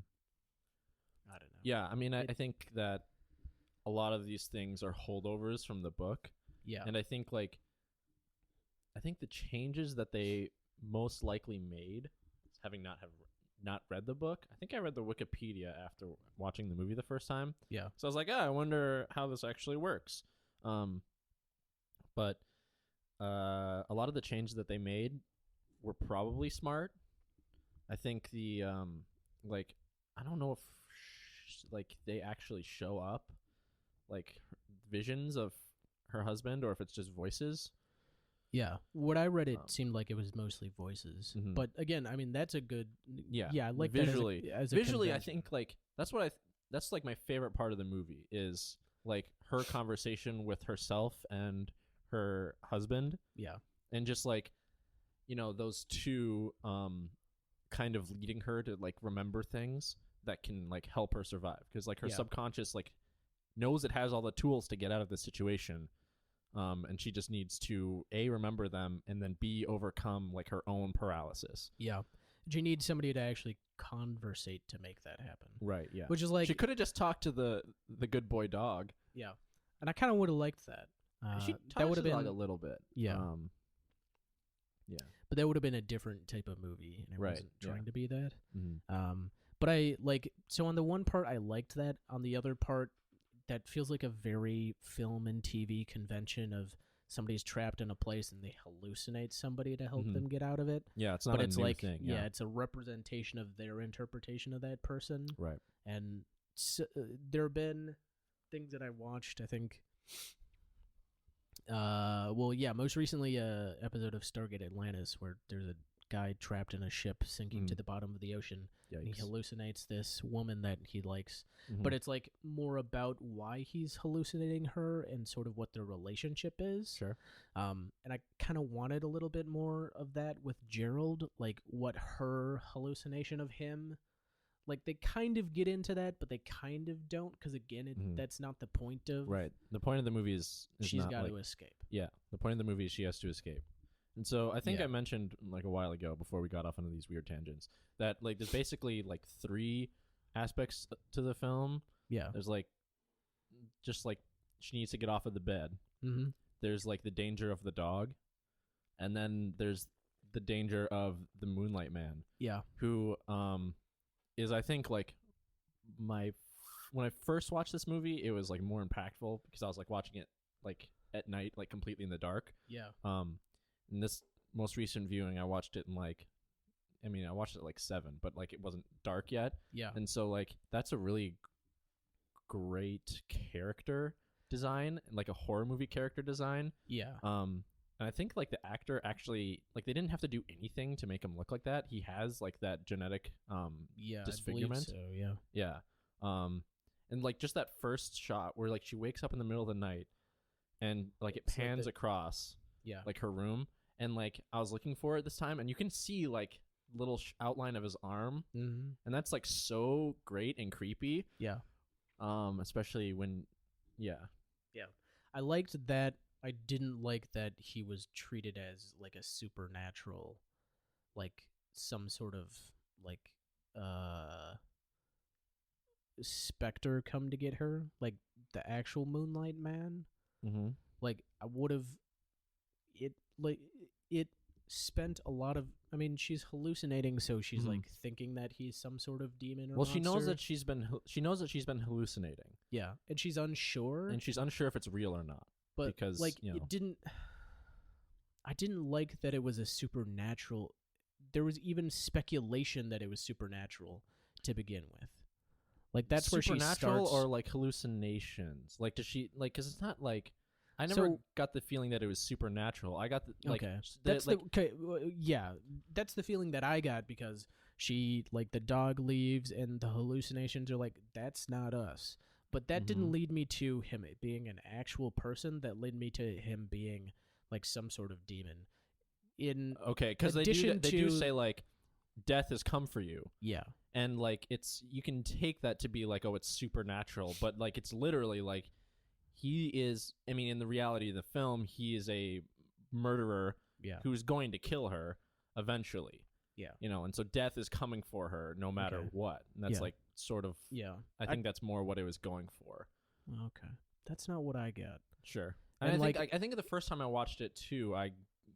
I don't know. Yeah, I mean, I think that a lot of these things are holdovers from the book. Yeah. And I think the changes that they most likely made, having not read the book. I think I read the Wikipedia after watching the movie the first time. Yeah. So I was like, I wonder how this actually works. But a lot of the changes that they made were probably smart. I think the I don't know if they actually show up like visions of her husband or if it's just voices. Yeah. What I read, it seemed like it was mostly voices. Mm-hmm. But again, I mean, that's a good... Yeah, I like visually. That as a visually, I think like that's like my favorite part of the movie is like her conversation with herself and her husband. Yeah. And just like, those two kind of leading her to like remember things that can like help her survive. Because like her subconscious like knows it has all the tools to get out of this situation. And she just needs to A, remember them, and then B, overcome like her own paralysis. Yeah. She needs somebody to actually conversate to make that happen. Right, yeah. Which is like... She could have just talked to the good boy dog. Yeah. And I kind of would have liked that. She that would have been a little bit. Yeah. Yeah. But that would have been a different type of movie, and I wasn't trying to be that. Mm-hmm. But I so on the one part I liked that. On the other part, that feels like a very film and TV convention of somebody's trapped in a place and they hallucinate somebody to help them get out of it. Yeah, it's not a new thing. Yeah, it's a representation of their interpretation of that person. Right. And so, there have been things that I watched, I think. Most recently, episode of Stargate Atlantis where there's a guy trapped in a ship sinking to Mm. the bottom of the ocean. And he Yikes. hallucinates this woman that he likes. Mhm. But it's like more about why he's hallucinating her and sort of what their relationship is. Sure. And I kind of wanted a little bit more of that with Gerald, like what her hallucination of him. Like they kind of get into that, but they kind of don't, because again, Mhm. that's not the point of. Right. The point of the movie is She's not got like, to escape. yeah. The point of the movie is she has to escape. And so I think Yeah. I mentioned like a while ago before we got off into these weird tangents that like there's basically like 3 aspects to the film. Yeah. There's like just like she needs to get off of the bed. Mm-hmm. There's like the danger of the dog, and then there's the danger of the Moonlight Man, Yeah. who is I think like when I first watched this movie, it was like more impactful because I was like watching it like at night, like completely in the dark. Yeah. In this most recent viewing, I watched it in like, I mean, I watched it at like 7, but like it wasn't dark yet, Yeah. and so like that's a really great character design, like a horror movie character design. Yeah. And I think like the actor actually like they didn't have to do anything to make him look like that. He has like that genetic Yeah. disfigurement. I believe so, yeah. Yeah. And like just that first shot where like she wakes up in the middle of the night and like it It's like pans the- across Yeah. like her room, and like I was looking for it this time and you can see like little outline of his arm, Mm-hmm. and that's like so great and creepy. Yeah. Especially when I liked that. I didn't like that he was treated as like a supernatural, like some sort of like specter come to get her, like the actual Moonlight Man. mm-hmm. Like I would have it spent a lot of, I mean, she's hallucinating, so she's Mhm. like thinking that he's some sort of demon or Well, she knows monster. that she's been hallucinating, Yeah, and she's unsure. and she's unsure if it's real or not. But because, like you know. it didn't. I didn't like that it was a supernatural. There was even speculation that it was supernatural to begin with. Like that's where she Supernatural starts. or like hallucinations. Like does she like? Because it's not like I never So- got the feeling that it was supernatural. I got the like okay, the, that's like, the okay. Yeah, that's the feeling that I got because she like the dog leaves and the hallucinations are like that's not us. But that didn't Mhm. lead me to him being an actual person. That led me to him being like some sort of demon. In okay, because they addition do to- say like death has come for you, yeah, and like it's you can take that to be like, oh, it's supernatural, but like it's literally like he is. I mean, in the reality of the film, he is a murderer yeah, who's going to kill her eventually. Yeah. You know, and so death is coming for her no matter Okay. what. And that's Yeah. like sort of yeah. I think that's more what it was going for. Okay, that's not what I got. Sure. And And like- I think the first time I watched it too, I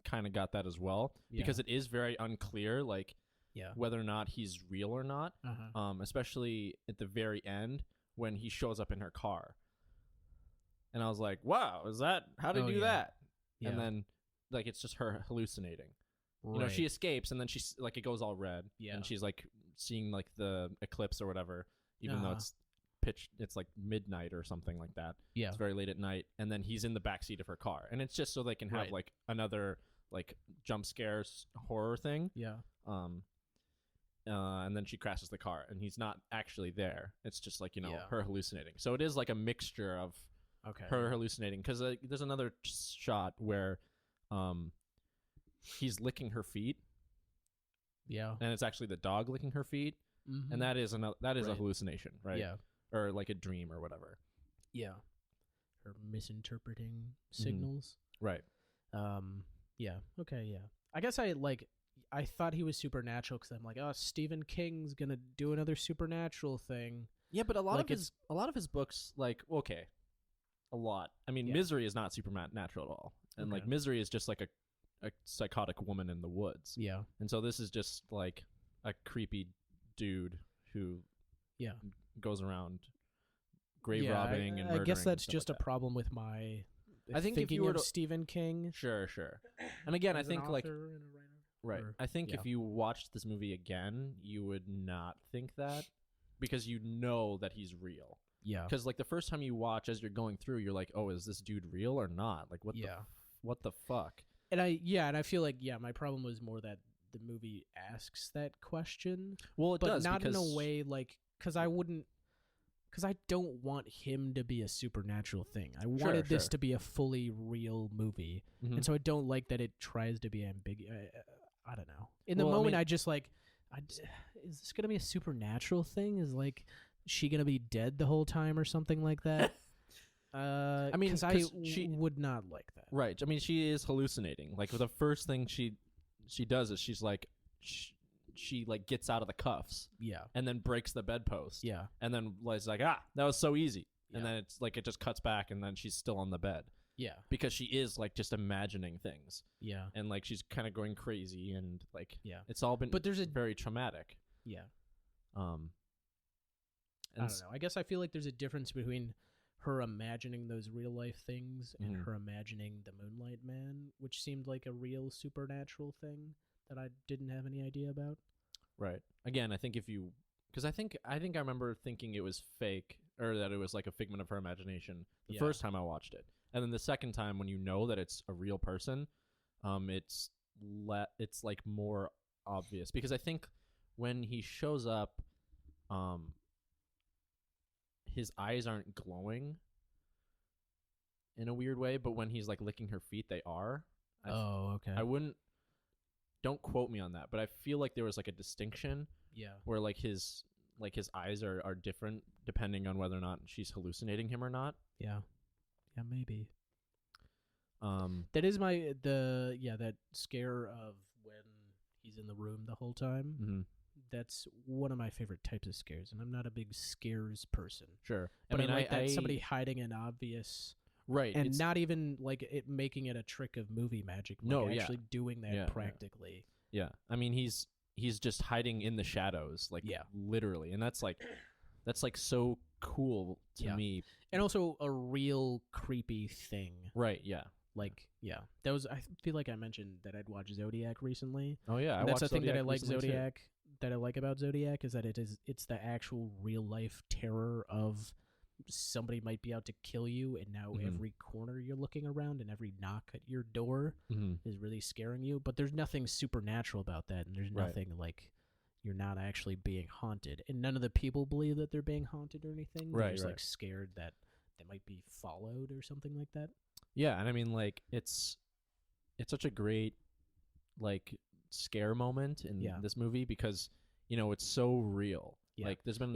kind of got that as well because it is very unclear like Yeah. whether or not he's real or not. Uh-huh. Especially at the very end when he shows up in her car. And I was like, "Wow, is that how to Oh, do yeah. that?" Yeah. And then like it's just her hallucinating. right. You know, she escapes and then she's like it goes all red. Yeah. And she's like seeing like the eclipse or whatever, even though Uh-huh. it's pitch it's like midnight or something like that. yeah. It's very late at night, and then he's in the backseat of her car. And it's just so they can have Right. like another like jump scares horror thing. Yeah. And then she crashes the car and he's not actually there. It's just like, you know, Yeah. her hallucinating. So it is like a mixture of Okay. her hallucinating because there's another shot where he's licking her feet Yeah. and it's actually the dog licking her feet, Mhm. and that is a Right. hallucination, right? Yeah. Or like a dream or whatever. Yeah. Her misinterpreting signals. Right. Yeah. Okay. Yeah. I guess I thought he was supernatural because I'm like, oh, Stephen King's gonna do another supernatural thing. Yeah, but a lot Like, of his books, like, okay, a lot. I mean, Yeah. Misery is not supernatural at all, and like Okay. Misery is just like a psychotic woman in the woods, Yeah. and so this is just like a creepy dude who Yeah. goes around grave Yeah, robbing and I murdering. guess and that's stuff just like a problem with my. I think if thinking you were of to- Stephen King. that. Sure. And again, I as an think like author and a writer. right. Or- I think yeah. if you watched this movie again, you would not think that because you know that he's real. Yeah. Because like the first time you watch, as you're going through, you're like, "Oh, is this dude real or not? Like, what Yeah. what the fuck?" And I feel like my problem was more that the movie asks that question, Well, it but does not in because a way like because I don't want him to be a supernatural thing. I wanted this sure. to be a fully real movie, Mhm. and so I don't like that it tries to be ambiguous. I don't know. In the Well, I moment, mean- I just like, is this gonna be a supernatural thing? Is like she gonna be dead the whole time or something like that? I mean, 'cause she would not like that. right. I mean, she is hallucinating. Like the first thing she does is she's like she like gets out of the cuffs Yeah, and then breaks the bedpost. yeah, And then is like, that was so easy. And Yeah. then it's like it just cuts back and then she's still on the bed yeah, because she is like just imagining things yeah, and like she's kind of going crazy and like yeah. it's all been But there's a very traumatic. yeah. And I don't know. I guess I feel like there's a difference between her imagining those real life things and Mhm. her imagining the Moonlight Man, which seemed like a real supernatural thing that I didn't have any idea about. Right. Again, I think because I think I remember thinking it was fake or that it was like a figment of her imagination the Yeah. first time I watched it, and then the second time when you know that it's a real person, it's it's like more obvious because I think when he shows up, his eyes aren't glowing in a weird way, but when he's like licking her feet, they are. Okay. I wouldn't. Don't quote me on that, but I feel like there was like a distinction yeah. where like his eyes are different depending on whether or not she's hallucinating him or not. Yeah. Yeah, maybe. Um, That is that scare of when he's in the room the whole time. mhm, That's one of my favorite types of scares, and I'm not a big scares person. sure. But I like that somebody hiding an obvious right and it's, not even like it making it a trick of movie magic. Like No, yeah. actually doing that Yeah, yeah. practically. yeah. I mean, he's just hiding in the shadows, like Yeah. literally, and that's like so cool to Yeah. me. And also a real creepy thing. Right? Yeah. Like, yeah, that was. I feel like I mentioned that I'd watched Zodiac recently. Oh yeah. And that's the watched thing that I Zodiac like recently, too. Zodiac. That I like about Zodiac is that it's the actual real life terror of somebody might be out to kill you, and now Mhm. every corner you're looking around and every knock at your door Mhm. is really scaring you. But there's nothing supernatural about that, and there's Right. nothing like you're not actually being haunted, and none of the people believe that they're being haunted or anything. They're Right, just right. like scared that they might be followed or something like that. Yeah, and I mean, like it's such a great like scare moment in Yeah. this movie because it's so real. Yeah. Like there's been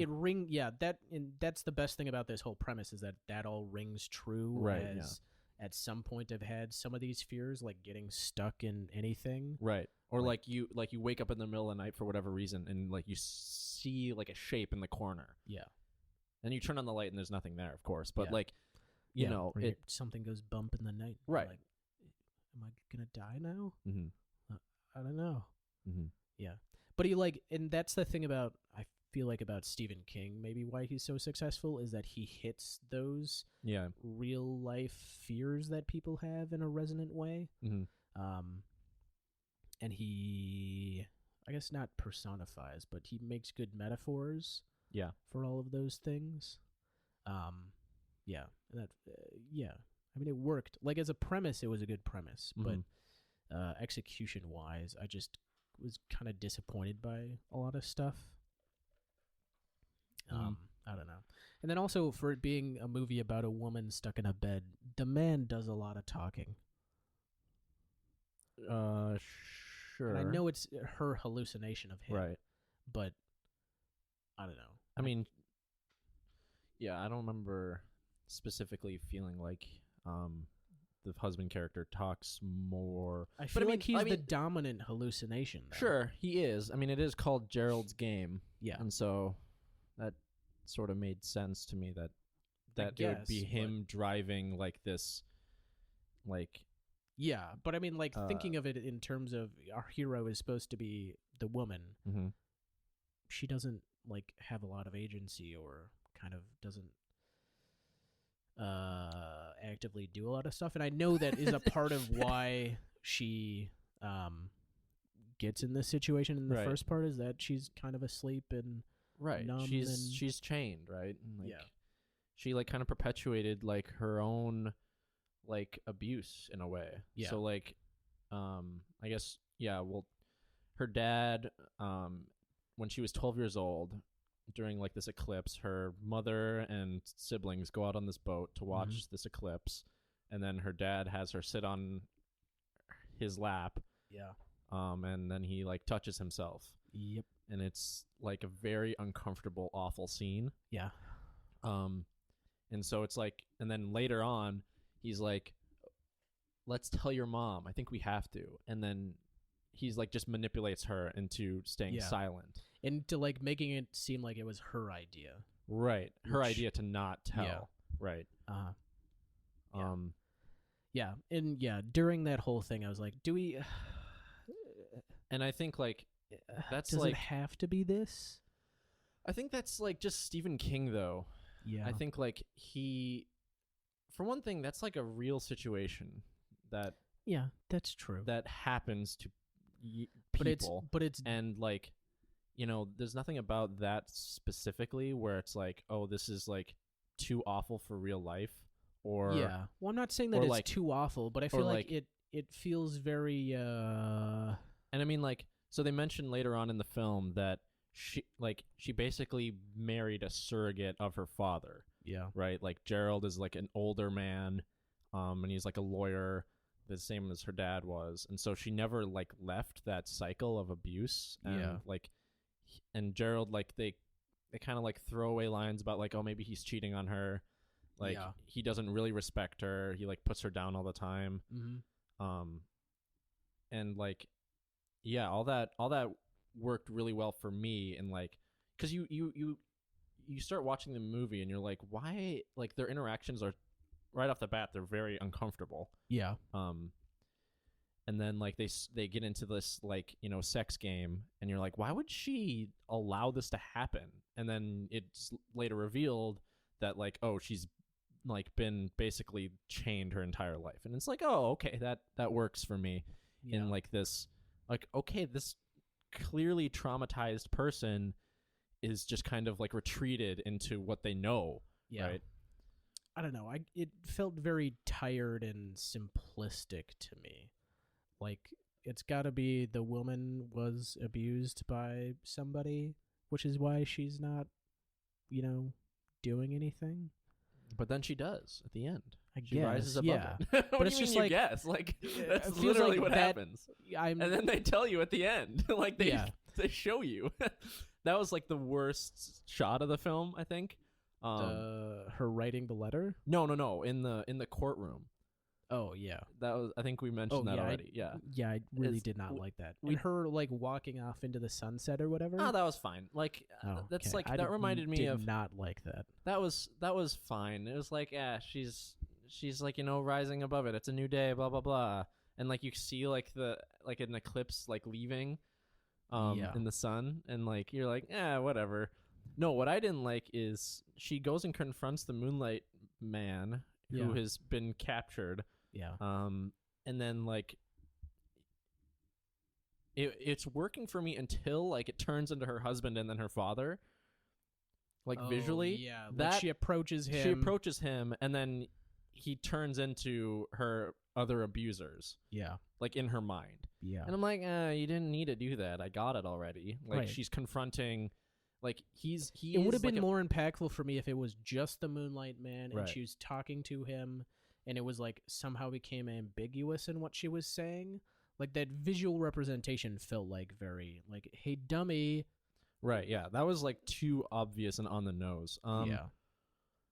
That's the best thing about this whole premise is that all rings true. Right, As at some point I've had some of these fears, like getting stuck in anything. right, or like- like you wake up in the middle of the night for whatever reason and like you see like a shape in the corner Yeah. and you turn on the light and there's nothing there, of course, but Yeah. like you know or it. something goes bump in the night. Right. Like, am I gonna die now? Mm-hmm, I don't know. mm-hmm. But and that's the thing about I feel like about Stephen King. Maybe why he's so successful is that he hits those Yeah. real life fears that people have in a resonant way. Mm-hmm. And he, I guess, not personifies, but he makes good metaphors Yeah. for all of those things. Yeah, yeah. I mean, it worked. Like as a premise, it was a good premise, Mhm. but execution wise, I just was kind of disappointed by a lot of stuff. I don't know. And then also for it being a movie about a woman stuck in a bed, the man does a lot of talking. Sure. And I know it's her hallucination of him, Right. but I don't know. I mean, yeah, I don't remember specifically feeling like the husband character talks more. I feel I mean- like he's I the mean- dominant hallucination. Though. Sure, he is. I mean, it is called Gerald's Game, Yeah. and so that sort of made sense to me that it would be guess, him driving like this, like Yeah, but I mean, like thinking of it in terms of our hero is supposed to be the woman. mm-hmm. She doesn't like have a lot of agency or kind of doesn't actively do a lot of stuff, and I know that is a part of why she gets in this situation in the Right. first part is that she's kind of asleep and right. numb She's and- she's chained, right? And, like, Yeah. She like kind of perpetuated like her own like abuse in a way. Yeah. So like, I guess yeah. Well, her dad, when she was 12 years old, during like this eclipse, her mother and siblings go out on this boat to watch this eclipse, and then her dad has her sit on his lap, and then he like touches himself. Yep. And it's like a very uncomfortable, awful scene. Yeah. And so it's like, and then later on, he's like, let's tell your mom. I think we have to. And then he's like, just manipulates her into staying silent. Into like making it seem like it was her idea. Right. Her idea to not tell. Yeah. Right. Yeah. And yeah, during that whole thing, I was like, do we... and I think like, that's does like... it have to be this? I think that's like just Stephen King though. Yeah. I think like for one thing, that's like a real situation that... Yeah, that's true. That happens to people. But it's and like, you know, there's nothing about that specifically where it's like, oh, this is like too awful for real life, or yeah. Well, I'm not saying that it's like, too awful, but I feel like it feels very. And I mean, like, so they mentioned later on in the film that she basically married a surrogate of her father. Yeah. Right. Like Gerald is like an older man, and he's like a lawyer, the same as her dad was, and so she never like left that cycle of abuse. And like, and Gerald, like they kind of like throw away lines about like, oh, maybe he's cheating on her, like he doesn't really respect her, he like puts her down all the time. And like, yeah, all that worked really well for me. And like, because you start watching the movie and you're like, why, like their interactions are right off the bat, they're very uncomfortable. Yeah. And then like they get into this like, you know, sex game, and you're like, why would she allow this to happen? And then it's later revealed that like, oh, she's like been basically chained her entire life. And it's like, oh, okay, that works for me. In like this, like, okay, this clearly traumatized person is just kind of like retreated into what they know. Yeah. Right. I don't know. It felt very tired and simplistic to me. Like, it's got to be the woman was abused by somebody, which is why she's not, you know, doing anything. But then she does at the end. She rises above it. What but do it's you just mean like, you guess? Like, that's feels literally like what happens. And then they tell you at the end. Like, they show you. That was like the worst shot of the film, I think. Her writing the letter? No. In the courtroom. Oh yeah, that was. I think we mentioned that already. I really did not like that. And her like walking off into the sunset or whatever. Oh, that was fine. Like that's okay. Like that reminded me of. Did not like that. That was fine. It was like, yeah, she's like, you know, rising above it. It's a new day. Blah blah blah. And like you see like an eclipse like leaving, in the sun, and like you're like, whatever. No, what I didn't like is she goes and confronts the Moonlight Man who has been captured. Yeah. And then like it's working for me until like it turns into her husband and then her father. Like visually. Yeah. That like she approaches him and then he turns into her other abusers. Yeah. Like in her mind. Yeah. And I'm like, you didn't need to do that. I got it already. Like she's confronting. Like it would have been like more impactful for me if it was just the Moonlight Man and she was talking to him and it was like somehow became ambiguous in what she was saying. Like that visual representation felt like very like, hey dummy. Right, yeah. That was like too obvious and on the nose. Yeah.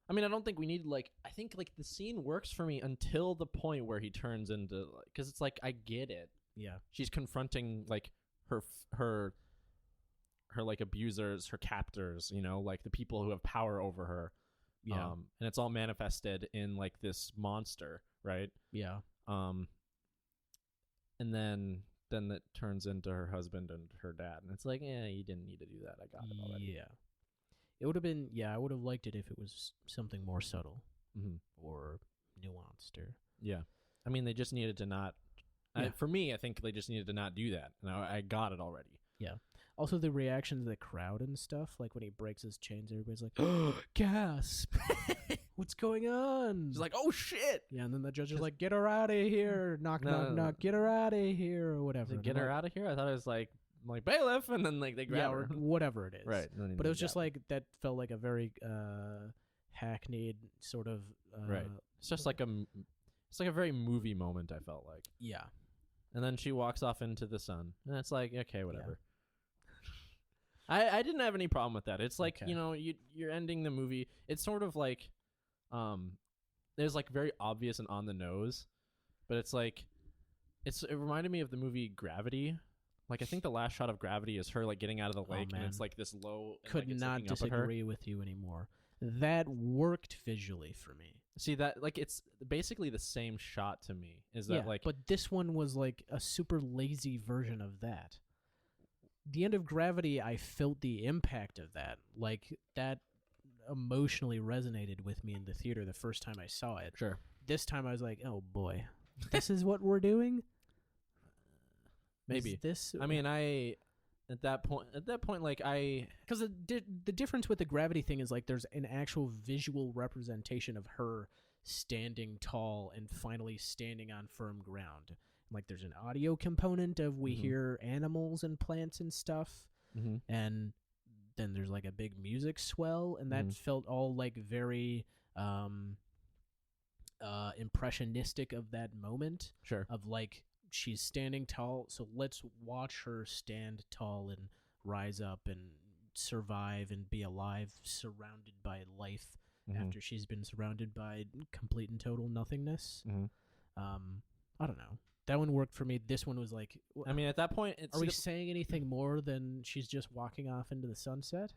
I mean, I don't think we need like, I think like the scene works for me until the point where he turns into, because it's like, I get it. Yeah. She's confronting like her like abusers, her captors, you know, like the people who have power over her. Yeah. And it's all manifested in like this monster, right? Yeah. And then it turns into her husband and her dad. And it's like, you didn't need to do that. I got it already. Yeah. It would have been, I would have liked it if it was something more subtle or nuanced or. Yeah. I mean, they just needed to not, for me, I think they just needed to not do that. And I got it already. Yeah. Also, the reaction to the crowd and stuff, like when he breaks his chains, everybody's like, oh, gasp. What's going on? He's like, oh, shit. Yeah, and then the judge is like, get her out of here. Knock, knock, knock. Get her out of here or whatever. Get her out of here? I thought it was like like, bailiff, and then like they grab or her. whatever it is. Right. But it was just like that felt like a very hackneyed sort of right. It's just like it's like a very movie moment, I felt like. Yeah. And then she walks off into the sun, and it's like, okay, whatever. I didn't have any problem with that. It's like, Okay. you know, you're ending the movie. It's sort of like, there's like very obvious and on the nose, but it's like, it reminded me of the movie Gravity. Like, I think the last shot of Gravity is her like getting out of the lake, and it's like this low. And, Could like, not disagree with you anymore. That worked visually for me. See that, like, it's basically the same shot to me. Is that like? But this one was like a super lazy version of that. The end of Gravity, I felt the impact of that. Like, that emotionally resonated with me in the theater the first time I saw it. Sure. This time I was like, oh boy, this is what we're doing? Maybe. Is this? I mean, at that point, like, because the difference with the Gravity thing is like there's an actual visual representation of her standing tall and finally standing on firm ground. Like, there's an audio component of we hear animals and plants and stuff, and then there's like a big music swell, and that felt all like very impressionistic of that moment. Sure. Of like, she's standing tall, so let's watch her stand tall and rise up and survive and be alive, surrounded by life after she's been surrounded by complete and total nothingness. I don't know. That one worked for me. This one was like, I mean, at that point, are we saying anything more than she's just walking off into the sunset?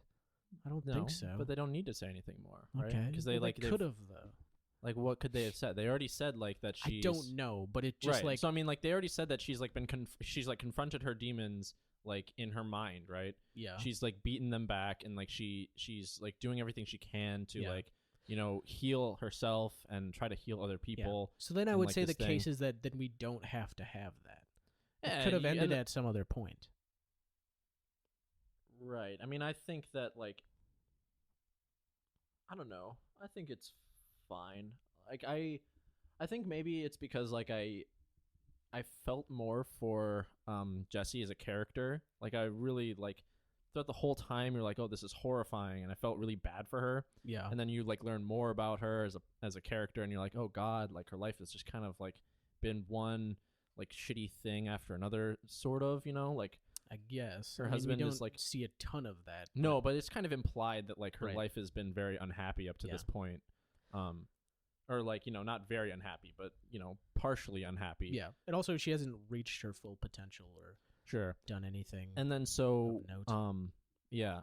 I don't think so. But they don't need to say anything more, right? Okay, Because they could have though. Like, what could they have said? They already said like that she's. I don't know, but it just like. So I mean, like, they already said that she's like been she's like confronted her demons like in her mind, right? Yeah. She's like beaten them back, and like she's like doing everything she can to like, you know, heal herself and try to heal other people. Yeah. So then I would say the case is that then we don't have to have that. It could have ended at some other point. Right. I mean, I think that, like, I don't know. I think it's fine. Like, I think maybe it's because like I felt more for Jessie as a character. Like, I really like throughout the whole time you're like, oh, this is horrifying, and I felt really bad for her. Yeah. And then you like learn more about her as a character, and you're like, oh God, like her life has just kind of like been one like shitty thing after another, sort of, you know, like. I guess her husband we don't is like see a ton of that. No, but it's kind of implied that like her Right. life has been very unhappy up to this point. Or like, you know, not very unhappy, but, you know, partially unhappy. Yeah. And also she hasn't reached her full potential or Sure. done anything. And then so of note. yeah.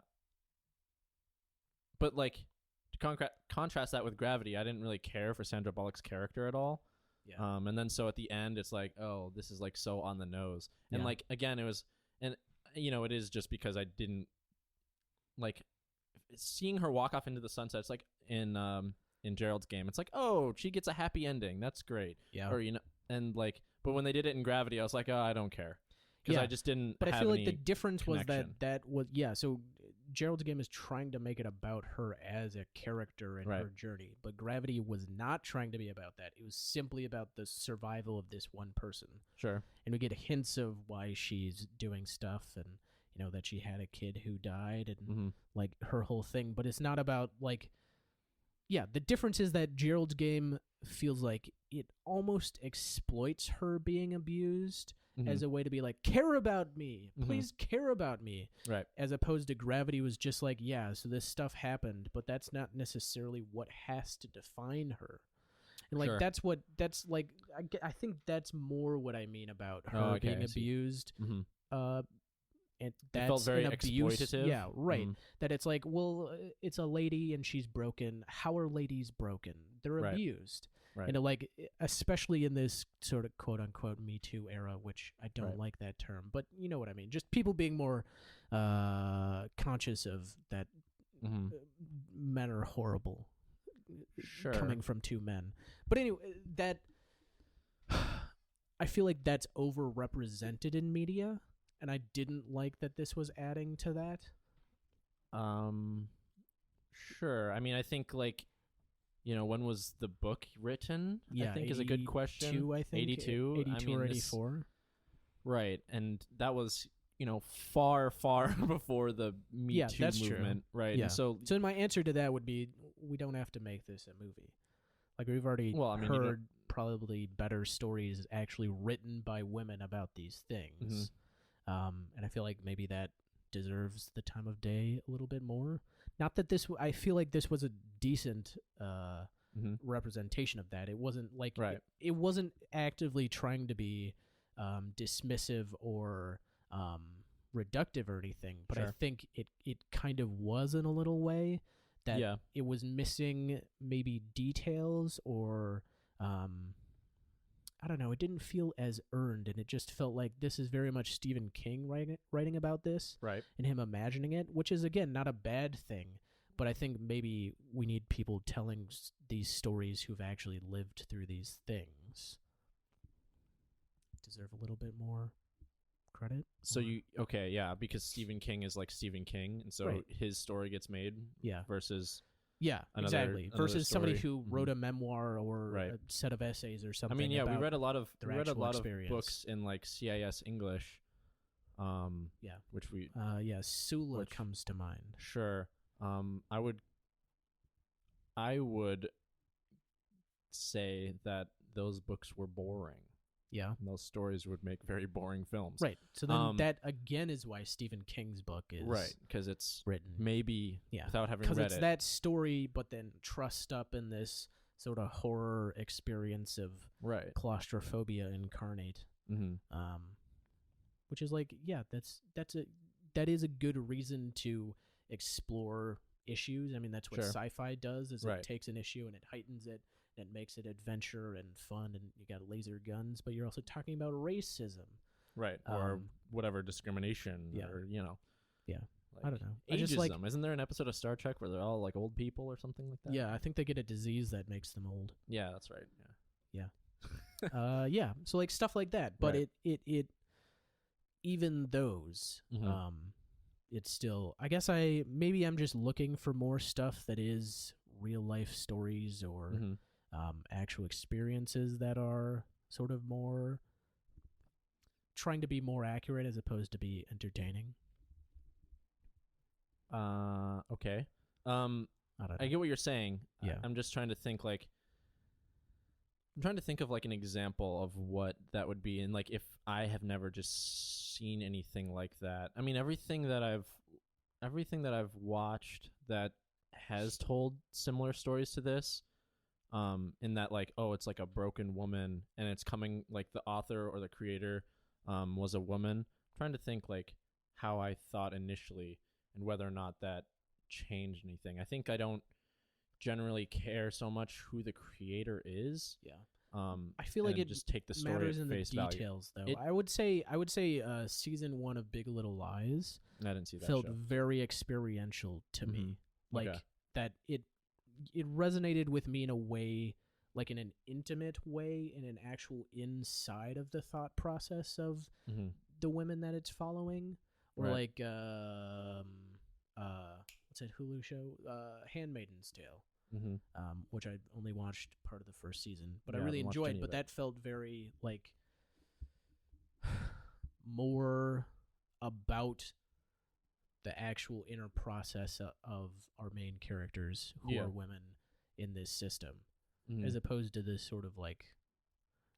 But like to contrast that with Gravity, I didn't really care for Sandra Bullock's character at all. Yeah. And then so at the end it's like, oh, this is like so on the nose. And like again, it was, and you know, it is just because I didn't like seeing her walk off into the sunset. It's like in Gerald's game, it's like, oh, she gets a happy ending, that's great. Yeah. Or, you know, and like, but when they did it in Gravity, I was like, oh, I don't care, because I just didn't. But have I feel like any the difference connection. was that was so Gerald's game is trying to make it about her as a character and Right. her journey, but Gravity was not trying to be about that. It was simply about the survival of this one person. Sure. And we get hints of why she's doing stuff, and you know that she had a kid who died, and like her whole thing. But it's not about like, the difference is that Gerald's game feels like it almost exploits her being abused as a way to be like, care about me, please care about me. Right. As opposed to Gravity was just like, so this stuff happened, but that's not necessarily what has to define her. And like, Sure. that's like, I think that's more what I mean about her being abused. And that's it felt very an abuse. exploitative. Yeah, right. That it's like, well, it's a lady and she's broken. How are ladies broken? They're Right. abused. Right. And like, especially in this sort of quote unquote Me Too era, which I don't Right. like that term, but you know what I mean. Just people being more conscious of that men are horrible. Sure. Coming from two men. But anyway, that I feel like that's overrepresented in media, and I didn't like that this was adding to that. Sure. I mean, I think like, you know, when was the book written? Yeah, I think is a good question. 82, I think. 82? 82 or 84. Right. And that was, far before the Me Yeah, Too that's true. movement, right? Yeah. And so So my answer to that would be we don't have to make this a movie. Like we've already Well, I mean, you don't- heard probably better stories actually written by women about these things. And I feel like maybe that deserves the time of day a little bit more. Not that I feel like this was a decent representation of that. It wasn't like Right. it wasn't actively trying to be dismissive or reductive or anything, but I Sure. think it kind of was in a little way that Yeah. it was missing maybe details or I don't know, it didn't feel as earned, and it just felt like this is very much Stephen King writing about this Right. and him imagining it, which is, again, not a bad thing, but I think maybe we need people telling these stories who've actually lived through these things. Deserve a little bit more credit. So or- because Stephen King is like Stephen King, and so Right. his story gets made Yeah. versus Yeah, exactly. another Versus somebody story. who wrote a memoir or Right. a set of essays or something. I mean, yeah, we about read a lot of their actual experience. books in like CIS English. Yeah. Which we Sula which- comes to mind. sure. I would say that those books were boring. Yeah. And those stories would make very boring films. Right. So then that again is why Stephen King's book is Right, because it's written. maybe Yeah. without having Because read it's it. that story, but then trussed up in this sort of horror experience of Right. claustrophobia incarnate. Mm-hmm. Which is like, yeah, that is a good reason to explore issues. I mean, that's what Sure. sci-fi does, is Right. it takes an issue and it heightens it and it makes it adventure and fun, and you got laser guns, but you're also talking about racism. Right. Or Um, whatever discrimination. yeah. Or Yeah. Like I don't know. I Ageism. just like, Isn't there an episode of Star Trek where they're all like old people or something like that? yeah, I think they get a disease that makes them old. Yeah, that's right. Yeah. Yeah, so like stuff like that, but Right. it even those Mhm. it's still, I guess I'm just looking for more stuff that is real life stories or Mhm. actual experiences that are sort of more trying to be more accurate as opposed to be entertaining. Okay. I don't know. I get what you're saying. Yeah. I'm just trying to think I'm trying to think of like an example of what that would be, and like if I have never just seen anything like that. I mean, everything that I've watched that has told similar stories to this, in that like, oh, it's like a broken woman and it's coming, like the author or the creator was a woman. I'm trying to think like how I thought initially and whether or not that changed anything. I think I don't generally care so much who the creator is. Yeah. I feel like it just take the story matters at in the face value. details, though. It- I would say season 1 of Big Little Lies I didn't see that felt show. very experiential to me. Mhm. Like Okay. that it resonated with me in a way, like in an intimate way, in an actual inside of the thought process of Mhm. the women that it's following, or Right. like what's that Hulu show, Handmaid's Tale, Mhm. which I only watched part of the first season, but Yeah, I I really haven't watched enjoyed. any of But it. that felt very like more about the actual inner process of our main characters who Yeah. are women in this system, Mhm. as opposed to this sort of like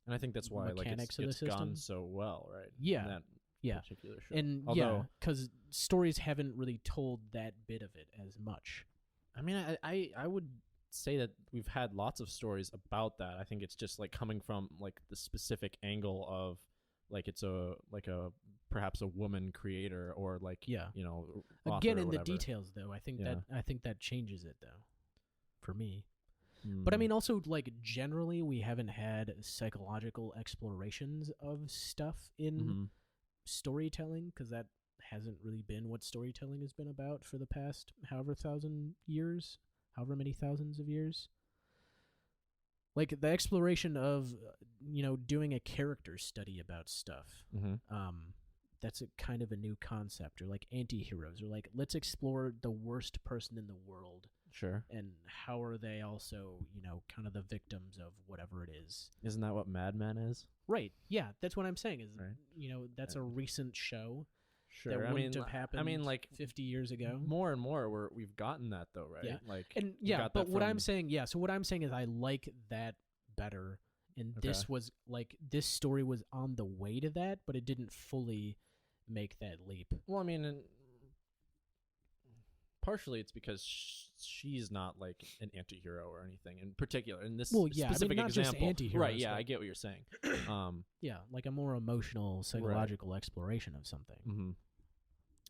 And I think that's why like mechanics of the it's gone system. so well, right? Yeah. In that Yeah. particular show. and Although, because stories haven't really told that bit of it as much. I mean, I would say that we've had lots of stories about that. I think it's just like coming from like the specific angle of like it's a perhaps a woman creator or like Yeah. author Again, or in the whatever. details, though, I think Yeah. that changes it, though, for me. Mm. But I mean, also, like, generally, we haven't had psychological explorations of stuff in Mhm. storytelling, because that hasn't really been what storytelling has been about for the past however many thousands of years. Like, the exploration of, doing a character study about stuff. Mhm. That's a kind of a new concept, or like anti-heroes, or like, let's explore the worst person in the world Sure. and how are they also, kind of the victims of whatever it is. Isn't that what Mad Men is? Right. Yeah, that's what I'm saying is, Right. that's a recent show. Sure. that I wouldn't mean, have happened. I mean, like 50 years ago. more and more we've gotten that though, right? Yeah. Like, And we yeah, got but that what from- I'm saying, yeah. So what I'm saying is, I like that better. And this was like, this story was on the way to that, but it didn't fully make that leap. Well, I mean, partially it's because she's not like an anti-hero or anything in particular. In this specific not example, just anti-heroes, right? Yeah, but I get what you're saying. yeah, like a more emotional, psychological exploration of something. Mm-hmm.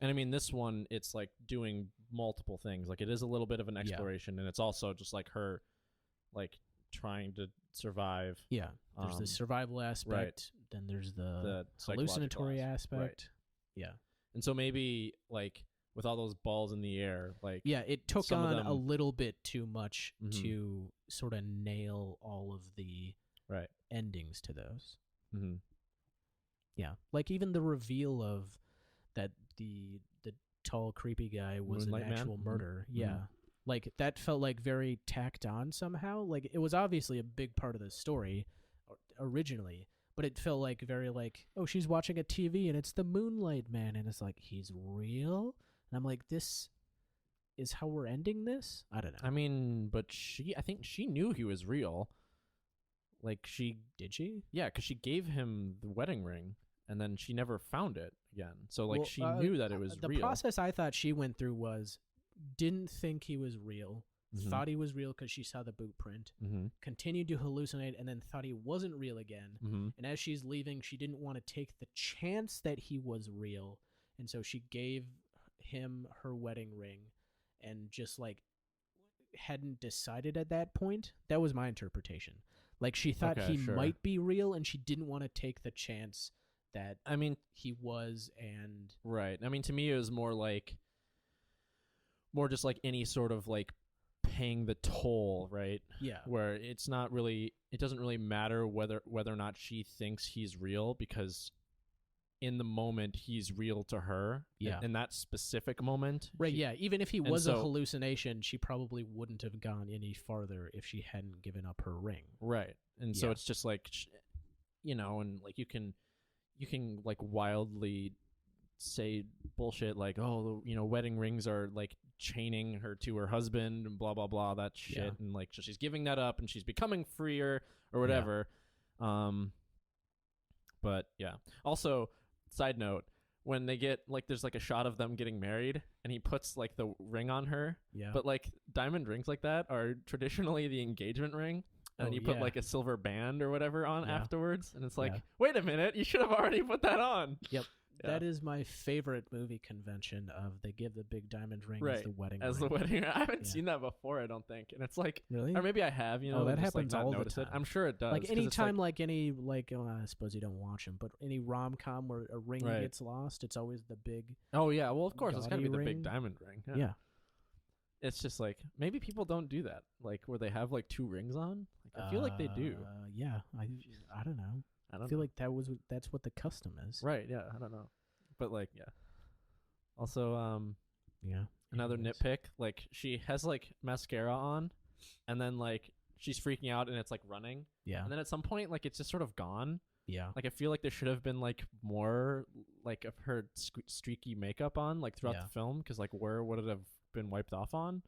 And I mean, this one, it's like doing multiple things. Like, it is a little bit of an exploration, and it's also just like her, like, trying to survive. Yeah, there's the survival aspect. Right. Then there's the psychological hallucinatory aspect. Right. Yeah. And so maybe, like, with all those balls in the air, like... Yeah, it took some of on them- a little bit too much Mhm. to sort of nail all of the Right. endings to those. Mm-hmm. Yeah, like even the reveal of that the tall, creepy guy was Moonlight an Man? actual Mhm. murder. Mhm. Yeah. Like, that felt like very tacked on somehow. Like, it was obviously a big part of the story originally, but it felt like very like, oh, she's watching a TV and it's the Moonlight Man, and it's like, he's real? And I'm like, this is how we're ending this? I don't know. I mean, but I think she knew he was real. Like, Did she? yeah, because she gave him the wedding ring, and then she never found it again. So, like, Well, she knew that it was the real. process I thought she went through was, didn't think he was real, Mhm. thought he was real because she saw the boot print, Mm-hmm. continued to hallucinate, and then thought he wasn't real again. Mm-hmm. And as she's leaving, she didn't want to take the chance that he was real, and so she gave him her wedding ring and just, like, hadn't decided at that point. That was my interpretation. Like, she thought Okay, he sure. might be real, and she didn't want to take the chance that I mean, he was. And right. I mean, to me, it was more just like any sort of, like, paying the toll, right? yeah, Where it doesn't really matter whether or not she thinks he's real, because in the moment he's real to her. Yeah. In that specific moment. right. Yeah, even if he and was a so- hallucination, she probably wouldn't have gone any farther if she hadn't given up her ring. Right. And so Yeah. it's just like, and like you can like wildly say bullshit like, oh, wedding rings are like chaining her to her husband and blah blah blah, that shit. Yeah. And like, so she's giving that up and she's becoming freer or whatever. But yeah. Also, side note, when they get like, there's like a shot of them getting married and he puts like the ring on her, Yeah, but like diamond rings like that are traditionally the engagement ring. And then Oh, you put yeah. like a silver band or whatever on Yeah. afterwards. And it's like, Yeah. wait a minute, you should have already put that on. Yep. Yeah. That is my favorite movie convention of they give the big diamond ring as Right, the wedding As ring. the wedding. I haven't Yeah. seen that before, I don't think. And it's like, Really? or maybe I have, that and just, happens like, not all the notice it. time. I'm sure it does. Like 'cause it's anytime, like any, like, I suppose you don't watch them, but any rom-com where a ring Right. gets lost, it's always the big. oh yeah, well of course it's got to be gaudy the big ring. diamond ring. Yeah. It's just like, maybe people don't do that, like where they have like two rings on. Like, I feel like they do. Yeah. I don't know. I don't I feel know. like that's what the custom is. Right? Yeah, I don't know, but like, yeah. Also, Yeah. another Anyways. nitpick, like she has like mascara on, and then like she's freaking out and it's like running, Yeah. and then at some point like it's just sort of gone. Yeah. Like I feel like there should have been like more like of her streaky makeup on like throughout Yeah. the film, because like where would it have been wiped off on?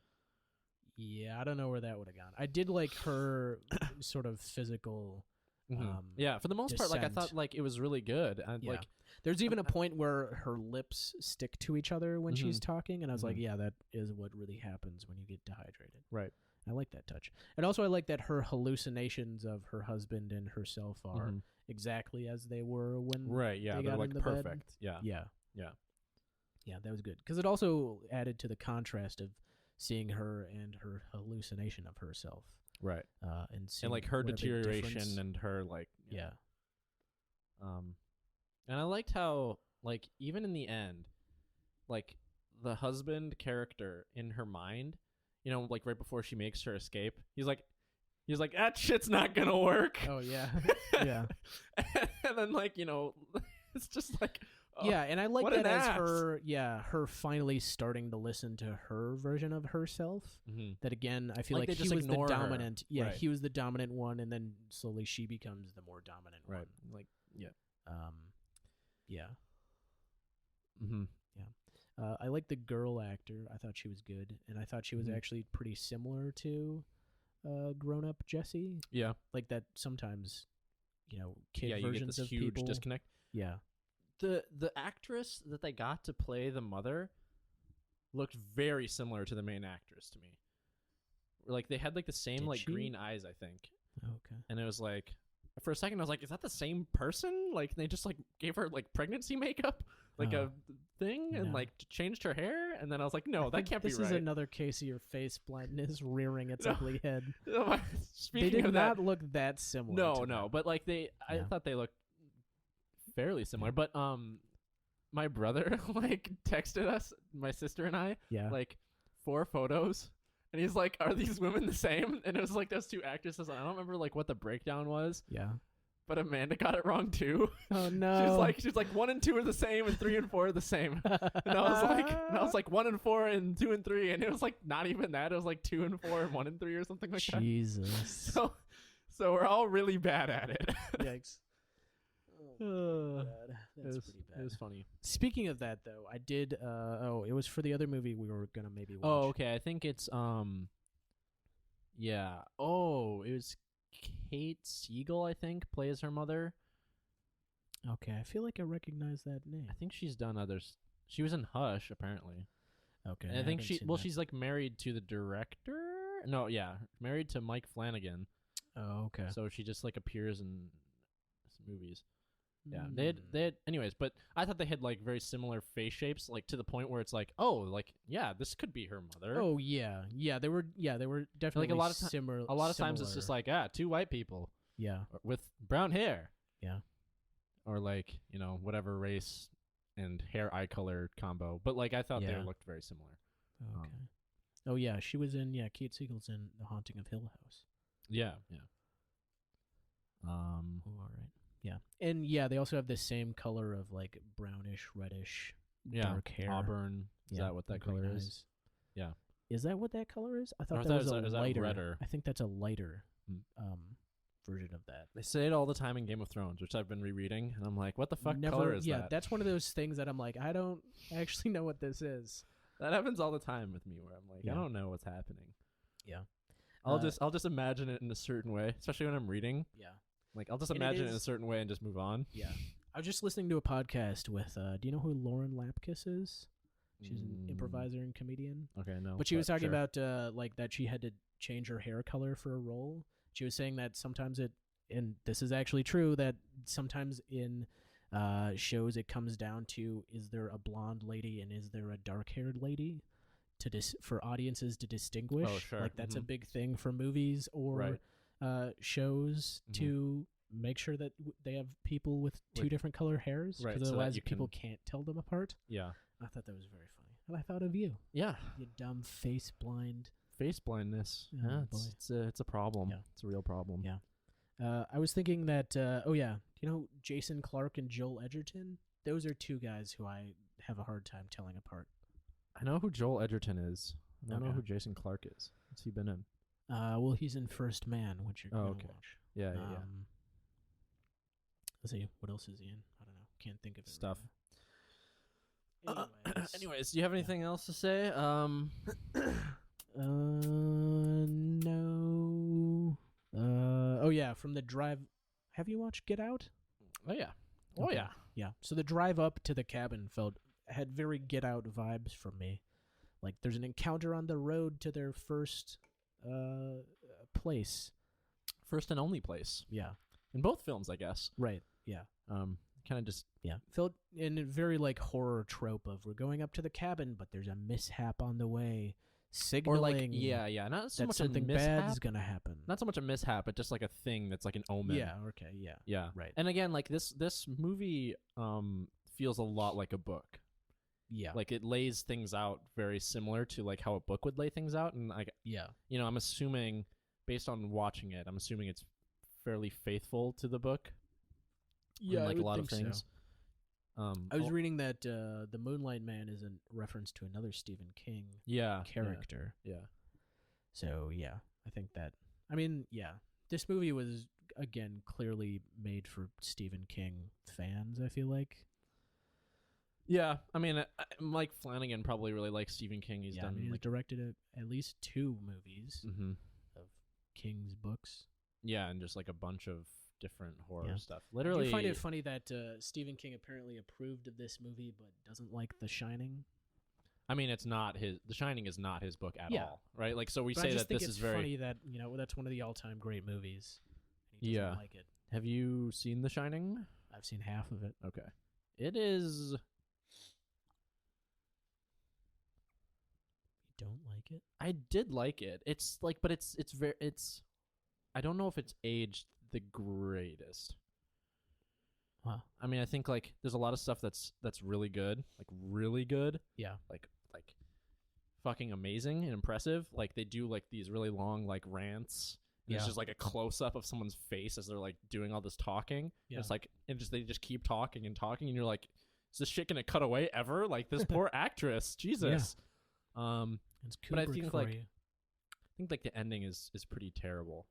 Yeah. I don't know where that would have gone. I did like her sort of physical. Yeah, for the most part, like I descent. thought like it was really good, and Yeah. like There's even a point where her lips stick to each other when she's talking, and I was like, Mhm. yeah, that is what really happens when you get dehydrated. right. I like that touch. And also I like that her hallucinations of her husband and herself are Mhm. exactly as they were when Right, yeah, they they're got like in the bed. perfect. Yeah. Yeah. Yeah. Yeah, that was good. Because it also added to the contrast of seeing her and her hallucination of herself. Right. And seeing And like her what a big deterioration difference- and her like Yeah. And I liked how like even in the end, like the husband character in her mind, like right before she makes her escape, he's like that shit's not gonna work. Oh, yeah. Yeah. And then like it's just like, oh, Yeah, and I like what that an as ass. her finally starting to listen to her version of herself. Mhm. That again, I feel Like like they he just was the ignore her. dominant. Yeah, Right. he was the dominant one, and then slowly she becomes the more dominant right, one. like yeah. Yeah. Mm-hmm. I like the girl actor. I thought she was good, and I thought she was Mhm. actually pretty similar to grown-up Jessie. Yeah. Like that sometimes, kid Yeah, you get versions this of huge people. disconnect. Yeah. The actress that they got to play the mother looked very similar to the main actress to me. Like they had like the same Did like she? green eyes, I think. Okay. And it was like for a second I was like, is that the same person? Like they just like gave her like pregnancy makeup, like Oh. a thing, and No. like changed her hair. And then I was like, no, that can't be This right. is another case of your face blindness rearing its No. ugly head. Speaking They did of not that, look that similar. no, to no, them. but like I Yeah. thought they looked fairly similar. But my brother like texted us, my sister and I, Yeah. like 4 photos, and he's like, are these women the same? And it was like those 2 actresses. I don't remember like what the breakdown was, Yeah. but Amanda got it wrong too. Oh no. she's like 1 and 2 are the same and 3 and 4 are the same. And I was like 1 and 4 and 2 and 3, and it was like not even that. It was like 2 and 4 and 1 and 3 or something like that. Jesus. So we're all really bad at it. Yikes. Oh, God. That's it pretty bad. was funny. Speaking of that, though, I did. It was for the other movie we were gonna maybe watch. Oh, okay. I think it's yeah. Oh, it was Kate Siegel, I think, plays her mother. Okay, I feel like I recognize that name. I think she's done others. She was in Hush, apparently. Okay, And I think haven't seen that. she's like married to the director. No, yeah, married to Mike Flanagan. Oh, okay. So she just like appears in some movies. Yeah, Hmm. they had anyways, but I thought they had like very similar face shapes, like to the point where it's like, oh, like yeah, this could be her mother. Oh yeah, they were definitely a lot of similar. A lot of times it's just like 2 white people yeah, with brown hair. Yeah. Or like, whatever race and hair eye color combo. But like I thought they Yeah. looked very similar. okay. Oh yeah, she was in Kate Siegel's in The Haunting of Hill House. Yeah. Oh, all right. Yeah, and they also have the same color of like brownish, reddish, dark hair. Auburn. Is that what that green color is? eyes. Yeah. Is that what that color is? I Or thought I that thought was it was a that lighter. redder. I think that's a lighter Hmm. version of that. They say it all the time in Game of Thrones, which I've been rereading, and I'm like, what the fuck Never, color is that? that's one of those things that I'm like, I don't actually know what this is. That happens all the time with me, where I'm like, Yeah. I don't know what's happening. Yeah. I'll just imagine it in a certain way, especially when I'm reading. Yeah. Like I'll just And it imagine it in a is- certain way and just move on. Yeah. I was just listening to a podcast with, do you know who Lauren Lapkus is? She's an improviser and comedian. Okay, no. But she was talking sure. about like that she had to change her hair color for a role. She was saying that sometimes and this is actually true, that sometimes in shows it comes down to, is there a blonde lady and is there a dark-haired lady for audiences to distinguish. Oh, sure. Like that's a big thing for movies or shows to make sure that they have people with 2 different color hairs, Right, because so that otherwise you people can't tell them apart. Yeah. I thought that was very funny. And I thought of you. Yeah. You dumb face blind. Face blindness. Oh, Yeah, boy. it's a problem. Yeah. It's a real problem. Yeah. I was thinking that, Jason Clarke and Joel Edgerton? Those are 2 guys who I have a hard time telling apart. I know who Joel Edgerton is. I don't know Okay. who Jason Clarke is. What's he been in? Well, he's in First Man, which you're going to okay. watch. Yeah. Let's see. What else is he in? I don't know. Can't think of it. Stuff. Right now. Anyways, do you have anything else to say? No. From the drive. Have you watched Get Out? Oh yeah. Oh Okay. yeah. Yeah. So the drive up to the cabin had very Get Out vibes from me. Like there's an encounter on the road to their first place. First and only place Yeah. in both films, I guess. Right. Yeah. Kind of just Felt in a very like horror trope of, we're going up to the cabin, but there's a mishap on the way, signaling or like not so that much something a mishap. bad is gonna happen. Not so much a mishap, but just like a thing that's like an omen. Yeah. Okay. Yeah. Yeah. Right. And again, like this movie feels a lot like a book. Yeah. Like it lays things out very similar to like how a book would lay things out, and like yeah. I'm assuming based on watching it, I'm assuming it's fairly faithful to the book. Yeah. like I a lot would of think things. So. I was reading that the Moonlight Man is a reference to another Stephen King character. Yeah. So yeah, I think that. I mean, yeah, this movie was again clearly made for Stephen King fans. I feel like. Yeah, I mean, Mike Flanagan probably really likes Stephen King. He's done he's like, directed at least 2 movies mm-hmm. of King's books. Yeah, and just like a bunch of different horror Yeah. stuff. Literally, Do you find it funny that Stephen King apparently approved of this movie but doesn't like The Shining? I mean, it's not his. The Shining is not his book at Yeah. all, right? Like, so we But say I just that think this it's is very. funny that that's one of the all-time great movies. And he doesn't like it. Have you seen The Shining? I've seen half of it. Okay, it is. You don't like it? I did like it. It's like, but it's very. It's. I don't know if it's aged the greatest. Huh. I mean, I think like there's a lot of stuff that's really good, like really good. Yeah. Like fucking amazing and impressive. Like they do like these really long like rants. And it's just like a close up of someone's face as they're like doing all this talking. Yeah. And it's like they just keep talking and talking, and you're like, is this shit gonna cut away ever? Like this poor actress, Jesus. It's Kubrick but I think for like you. I think like the ending is pretty terrible.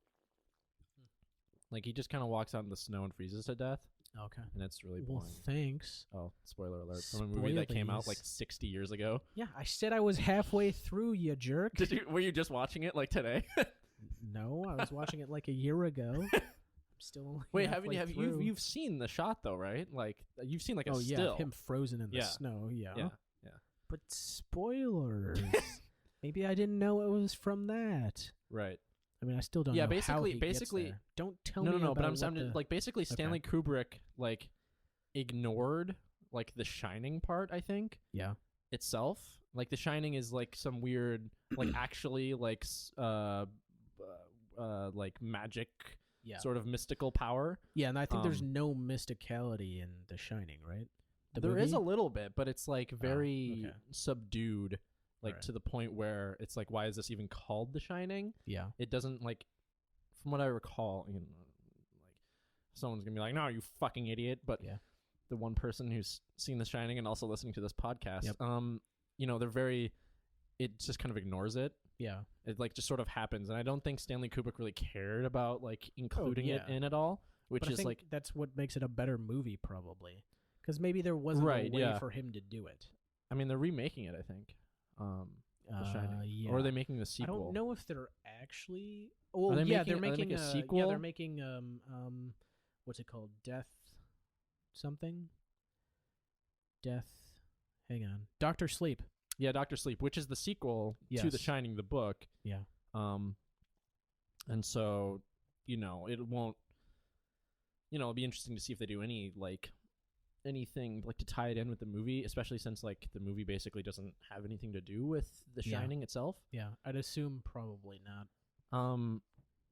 Like he just kind of walks out in the snow and freezes to death. Okay. And that's really Well, boring. thanks. Oh, spoiler alert from a movie that came out like 60 years ago. Yeah, I said I was halfway through, you jerk. Were you just watching it like today? No, I was watching it like a year ago. I'm still only Wait, halfway through. you've seen the shot though, right? Like you've seen like a yeah, still. him frozen in the Yeah. snow. Yeah. Yeah. But spoilers. Maybe I didn't know it was from that. Right. I mean, I still don't know how he gets there. Don't tell me No, but about I'm like basically Stanley Kubrick like ignored like the Shining part, I think. Yeah. Itself. Like the Shining is like some weird like actually like like magic sort of mystical power. Yeah, and I think there's no mysticality in The Shining, right? There is a little bit, but it's like very okay. subdued, like Right. to the point where it's like, why is this even called The Shining? Yeah. It doesn't like, from what I recall, like someone's gonna be like, "No, you fucking idiot!" But Yeah. the one person who's seen The Shining and also listening to this podcast, Yep. they're very. It just kind of ignores it. Yeah. It like just sort of happens, and I don't think Stanley Kubrick really cared about like including it yeah. in at all, which But I is think like that's what makes it a better movie, probably. Because maybe there wasn't Right, a way yeah. for him to do it. I mean they're remaking it, I think. The Shining, yeah. or are they making the I sequel? don't know if they're actually. Oh, Are they yeah, making- they're are they making making a Yeah, sequel? they're making what's it called? Death, something. Death. Hang on, Doctor Sleep. Yeah, Doctor Sleep, which is the sequel to The Yes. Shining, the book. Yeah. And so, it won't. It'll be interesting to see if they do anything like to tie it in with the movie, especially since like the movie basically doesn't have anything to do with The Yeah. Shining itself. Yeah, I'd assume probably not.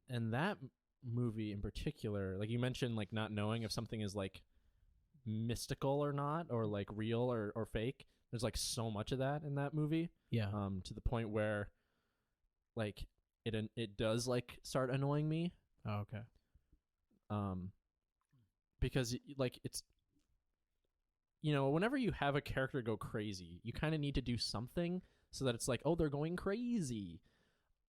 And that movie in particular, like you mentioned, like not knowing if something is like mystical or not, or like real or fake. There's like so much of that in that movie. Yeah. To the point where, like, it does like start annoying me. Oh, okay. Because like it's, whenever you have a character go crazy, you kind of need to do something so that it's like, oh, they're going crazy.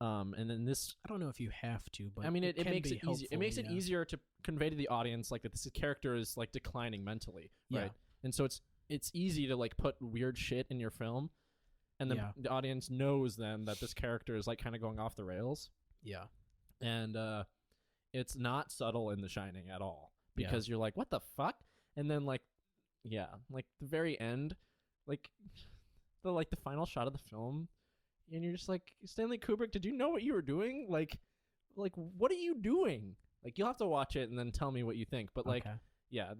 And then this, I don't know if you have to, but I mean, it can makes be it easy. It helpful, makes it yeah. easier to convey to the audience like that this character is like declining mentally, Yeah. right? And so it's easy to like put weird shit in your film, and then Yeah. the audience knows then that this character is like kind of going off the rails. Yeah. And it's not subtle in The Shining at all, Yeah. because you're like, what the fuck? And then like the very end, like the final shot of the film, and you're just like, Stanley Kubrick, did you know what you were doing? Like what are you doing? Like, you'll have to watch it and then tell me what you think. But like, Okay. yeah,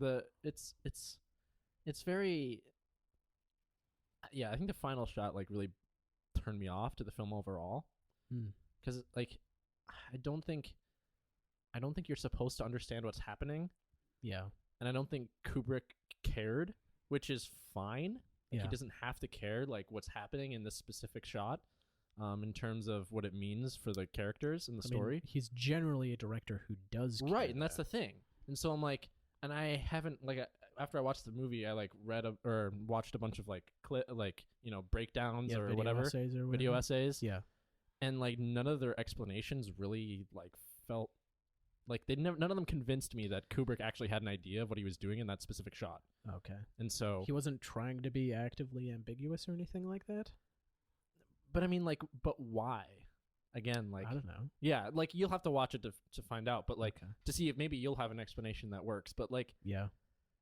it's very, yeah, I think the final shot like really turned me off to the film overall. Because like I don't think you're supposed to understand what's happening, Yeah. and I don't think Kubrick cared, which is fine. Like, Yeah. he doesn't have to care like what's happening in this specific shot, in terms of what it means for the characters and the story. He's generally a director who does care Right, and that's the that. thing. And so I'm like, and I haven't like after I watched the movie, I like read or watched a bunch of like breakdowns Yeah, or video whatever, essays or video whatever. essays. Yeah. And like none of their explanations really like felt like none of them convinced me that Kubrick actually had an idea of what he was doing in that specific shot. Okay. And so He wasn't trying to be actively ambiguous or anything like that? but I mean like but why? Again, like I don't know. yeah, like you'll have to watch it to find out, but like Okay. to see if maybe you'll have an explanation that works, but like Yeah.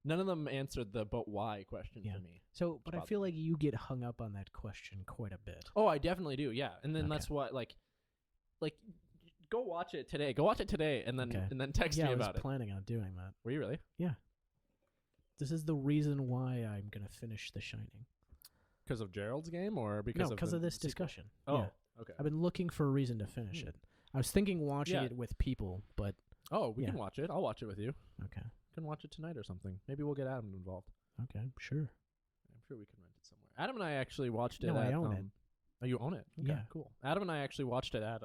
none of them answered the but why question Yeah. for me. So, but I bothered feel like you get hung up on that question quite a bit. Oh, I definitely do. Yeah. And then Okay. that's what like go watch it today. Go watch it today and then Okay. and then text Yeah, me I was about it. planning on doing that. Were you really? This is the reason why I'm going to finish The Shining. Because of Gerald's game or because No, of because the of this sequel? discussion. Oh, Yeah. okay. I've been looking for a reason to finish Hmm. it. I was thinking watching Yeah. it with people, but Oh, we Yeah. can watch it. I'll watch it with you. okay. We can watch it tonight or something. Maybe we'll get Adam involved. Okay, sure. I'm sure we can rent it somewhere. Adam and I actually watched it No, at I own it. Oh, you own it? Okay, Yeah. cool. Adam and I actually watched it at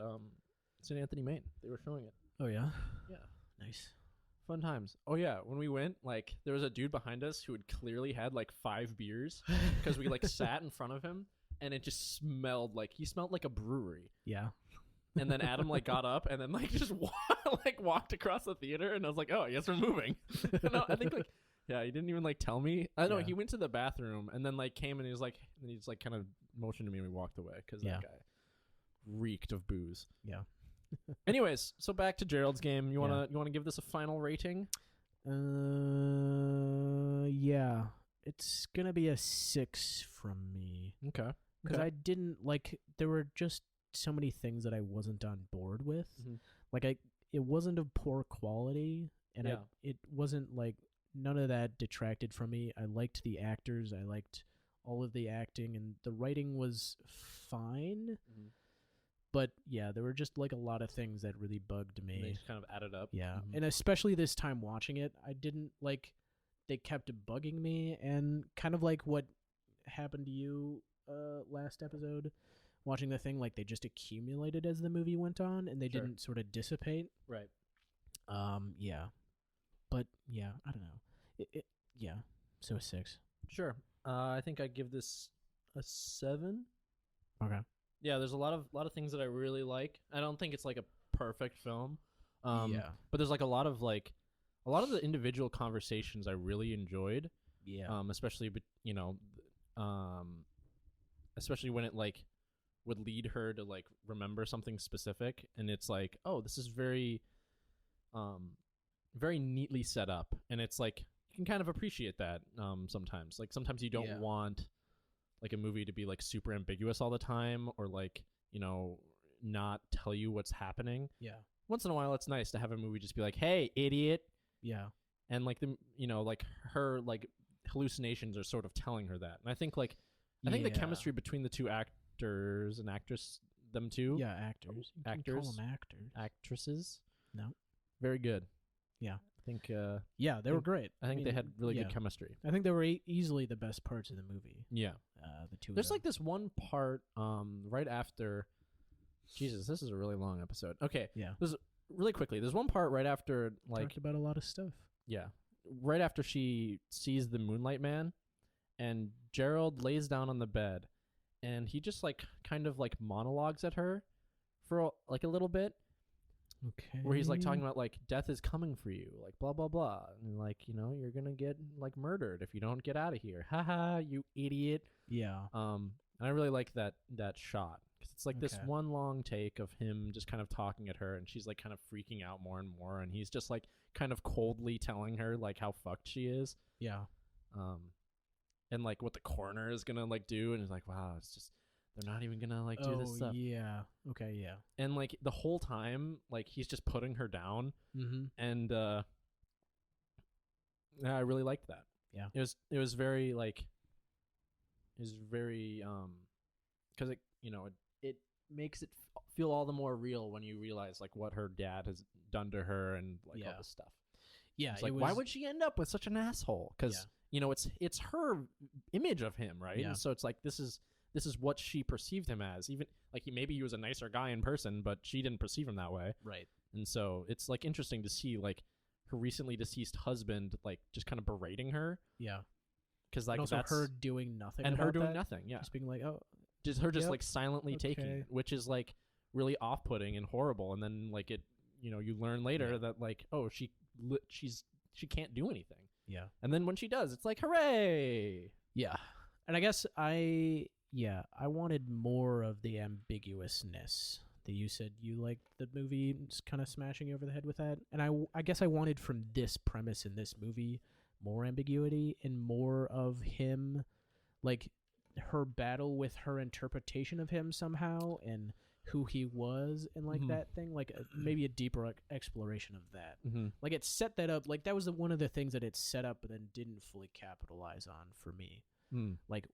St. Anthony, Maine. They were showing it. Oh, yeah? Yeah. Nice. Fun times. Oh yeah, when we went, like there was a dude behind us who had clearly had like 5 beers because we like sat in front of him and it just smelled like he smelled like a brewery. Yeah. And then Adam like got up and then like just walked across the theater and I was like, oh, I guess we're moving. No, I think like yeah, he didn't even like tell me. I know Yeah. he went to the bathroom and then like came and he was like, and he just like kind of motioned to me and we walked away because Yeah. that guy reeked of booze. Yeah. Anyways, so back to Gerald's game. You wanna give this a final rating? Yeah. It's going to be a 6 from me. Okay. Because I didn't, like, there were just so many things that I wasn't on board with. Mhm. Like, it wasn't of poor quality, and Yeah. it wasn't, like, none of that detracted from me. I liked the actors. I liked all of the acting, and the writing was fine. Mhm. But, yeah, there were just, like, a lot of things that really bugged They me. just kind of added up. Yeah. Mhm. And especially this time watching it, I didn't, like, they kept bugging me, and kind of like what happened to you last episode, watching the thing, like, they just accumulated as the movie went on, and they Sure. didn't sort of dissipate. Right. Yeah. But, yeah, I don't know. Yeah. So a 6. Sure. I think I'd give this a 7. Okay. Yeah, there's a lot of things that I really like. I don't think it's like a perfect film. Yeah. But there's like a lot of the individual conversations I really enjoyed. Yeah. Especially especially when it like would lead her to like remember something specific and it's like, oh, this is very very neatly set up and it's like you can kind of appreciate that sometimes. Like sometimes you don't Yeah. want like a movie to be like super ambiguous all the time or like, not tell you what's happening. Yeah. Once in a while it's nice to have a movie just be like, "Hey, idiot." Yeah. And like like her like hallucinations are sort of telling her that. And I think the chemistry between the two actors and actress, them two, Yeah, actors. You can call Actors. them actors. actresses, No. very good. Yeah. I think Yeah, they were great. I think they mean, had really yeah. good chemistry. I think they were easily the best parts of the movie. Yeah. The two. There's of them. like this one part right after. Jesus, this is a really long episode. Okay, Yeah. really quickly. There's one part right after Talked about a lot of stuff. yeah, right after she sees the Moonlight Man, and Gerald lays down on the bed, and he just like kind of like monologues at her for like a little bit, Okay. where he's like talking about like death is coming for you, like blah blah blah, and like you're gonna get like murdered if you don't get out of here. Haha, you idiot. Yeah. And I really like that shot because it's like this Okay. one long take of him just kind of talking at her, and she's like kind of freaking out more and more, and he's just like kind of coldly telling her like how fucked she is, Yeah. and like what the coroner is gonna like do, and he's like, wow, it's just they're not even gonna like do this stuff, Yeah. Okay. Yeah. and like the whole time like he's just putting her down, Mm-hmm. and yeah, I really liked that. Yeah. It was very like because it makes it feel all the more real when you realize like what her dad has done to her and like all Yeah. this stuff. Yeah. It's like, why would she end up with such an asshole? Because it's her image of him, right? Yeah. And so it's like this is what she perceived him as. Even like maybe he was a nicer guy in person, but she didn't perceive him that way. Right. And so it's like interesting to see like her recently deceased husband like just kind of berating her, Yeah. because like And also that's her doing nothing. and her about doing that. nothing. Yeah, Just being like, oh, just her just Yep. like silently taking Okay. it, which is like really off-putting and horrible. And then like it you learn later Yeah. that like, oh, she can't do anything. Yeah. And then when she does, it's like, hooray! Yeah. And I guess I wanted more of the ambiguousness that you said you liked the movie kind of smashing you over the head with that. And I guess I wanted from this premise in this movie more ambiguity and more of him, like her battle with her interpretation of him somehow and who he was and like that thing, like maybe a deeper exploration of that. Like it set that up, like that was one of the things that it set up but then didn't fully capitalize on for me. Like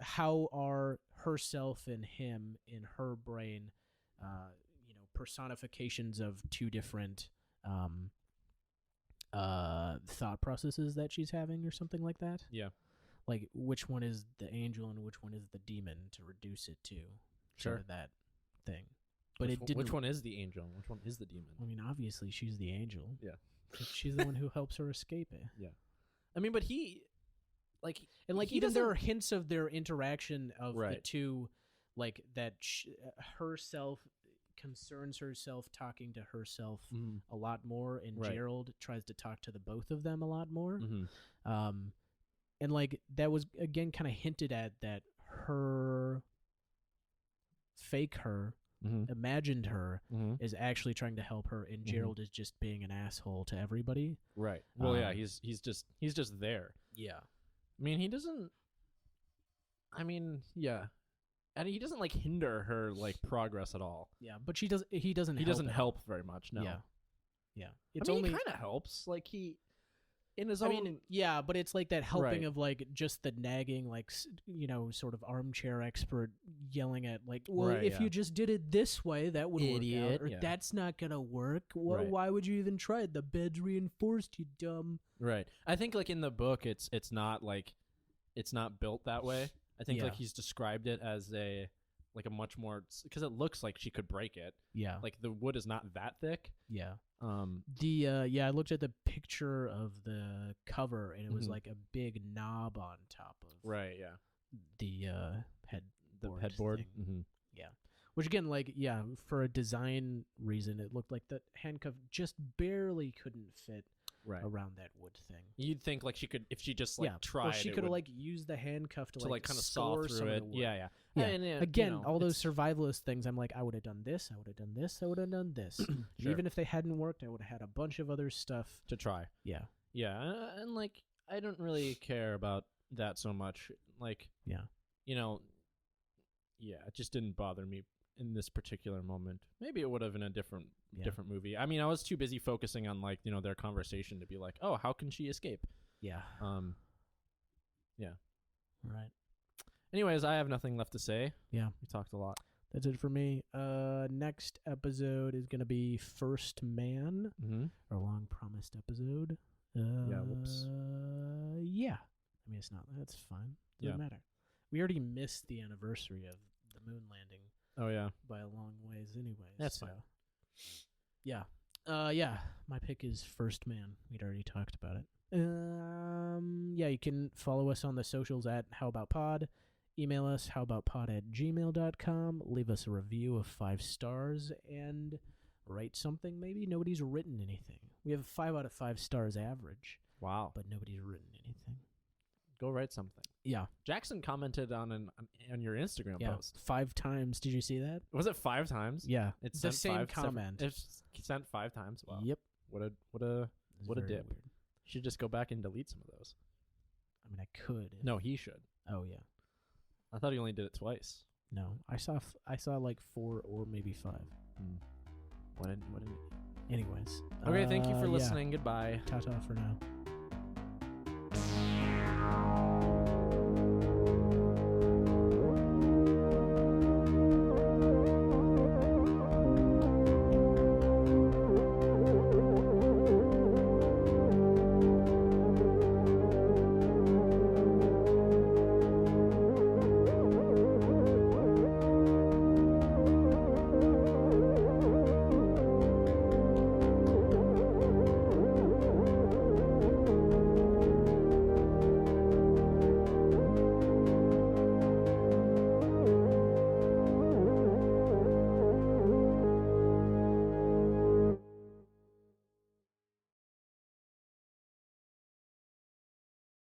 how are herself and him in her brain personifications of two different thought processes that she's having or something like that. Yeah. Like which one is the angel and which one is the demon to reduce it to sort of that thing. But which one is the angel? Which one is the demon? I mean, obviously she's the angel. Yeah. She's the one who helps her escape it. Yeah. I mean, but he like and like even there are hints of their interaction of the two, like that herself concerns herself talking to herself a lot more, and Gerald tries to talk to the both of them a lot more. And like that was again kind of hinted at that her imagined her is actually trying to help her, and Gerald is just being an asshole to everybody. Right. Well, yeah, he's just there. Yeah. I mean, he doesn't. I mean, yeah, and he doesn't like hinder her like progress at all. Yeah, but he doesn't. He doesn't help very much. No. Yeah. Yeah. It's only kind of helps. Like he. In his own, I mean, yeah, but it's like that helping of like just the nagging, like sort of armchair expert yelling at like, well, if you just did it this way, that would work out, or that's not gonna work. Why would you even try it? The bed's reinforced, you dumb. Right. I think like in the book, it's not like it's not built that way. I think like he's described it as a much more, because it looks like she could break it. Yeah. Like the wood is not that thick. Yeah. I looked at the picture of the cover and it was like a big knob on top of the headboard. Yeah. Which again, like, yeah, for a design reason, it looked like the handcuff just barely couldn't fit around that wood thing. You'd think like she could, if she just like tried, or she could have like used the handcuff to like kind of saw through it. Yeah. And, again, all those survivalist things, I'm like, I would have done this, I would have done this, I would have done this. Even if they hadn't worked, I would have had a bunch of other stuff to try. Yeah. Yeah, and like I don't really care about that so much. Like, it just didn't bother me in this particular moment. Maybe it would have in a different movie. I mean, I was too busy focusing on like, their conversation to be like, oh, how can she escape? Yeah. Yeah. Right. Anyways, I have nothing left to say. Yeah. We talked a lot. That's it for me. Next episode is going to be First Man, our long promised episode. Whoops. Yeah. I mean, it's not, that's fine. Doesn't matter. We already missed the anniversary of the moon landing. Oh, yeah. By a long ways anyway. That's fine. Yeah. My pick is First Man. We'd already talked about it. You can follow us on the socials at HowAboutPod. Email us, howAboutPod@gmail.com. Leave us a review of 5 stars and write something. Maybe nobody's written anything. We have a 5 out of 5 stars average. Wow. But nobody's written anything. Go write something. Yeah. Jackson commented on your Instagram post 5 times. Did you see that? Was it 5 times? Yeah. It's the same comment. It's sent 5 times. Wow. Yep. What a dip. Weird. You should just go back and delete some of those. I mean, I could. No, he should. Oh yeah. I thought he only did it twice. No, I saw like 4 or maybe 5. What an Anyways. Okay, thank you for listening. Goodbye. Ta-ta for now.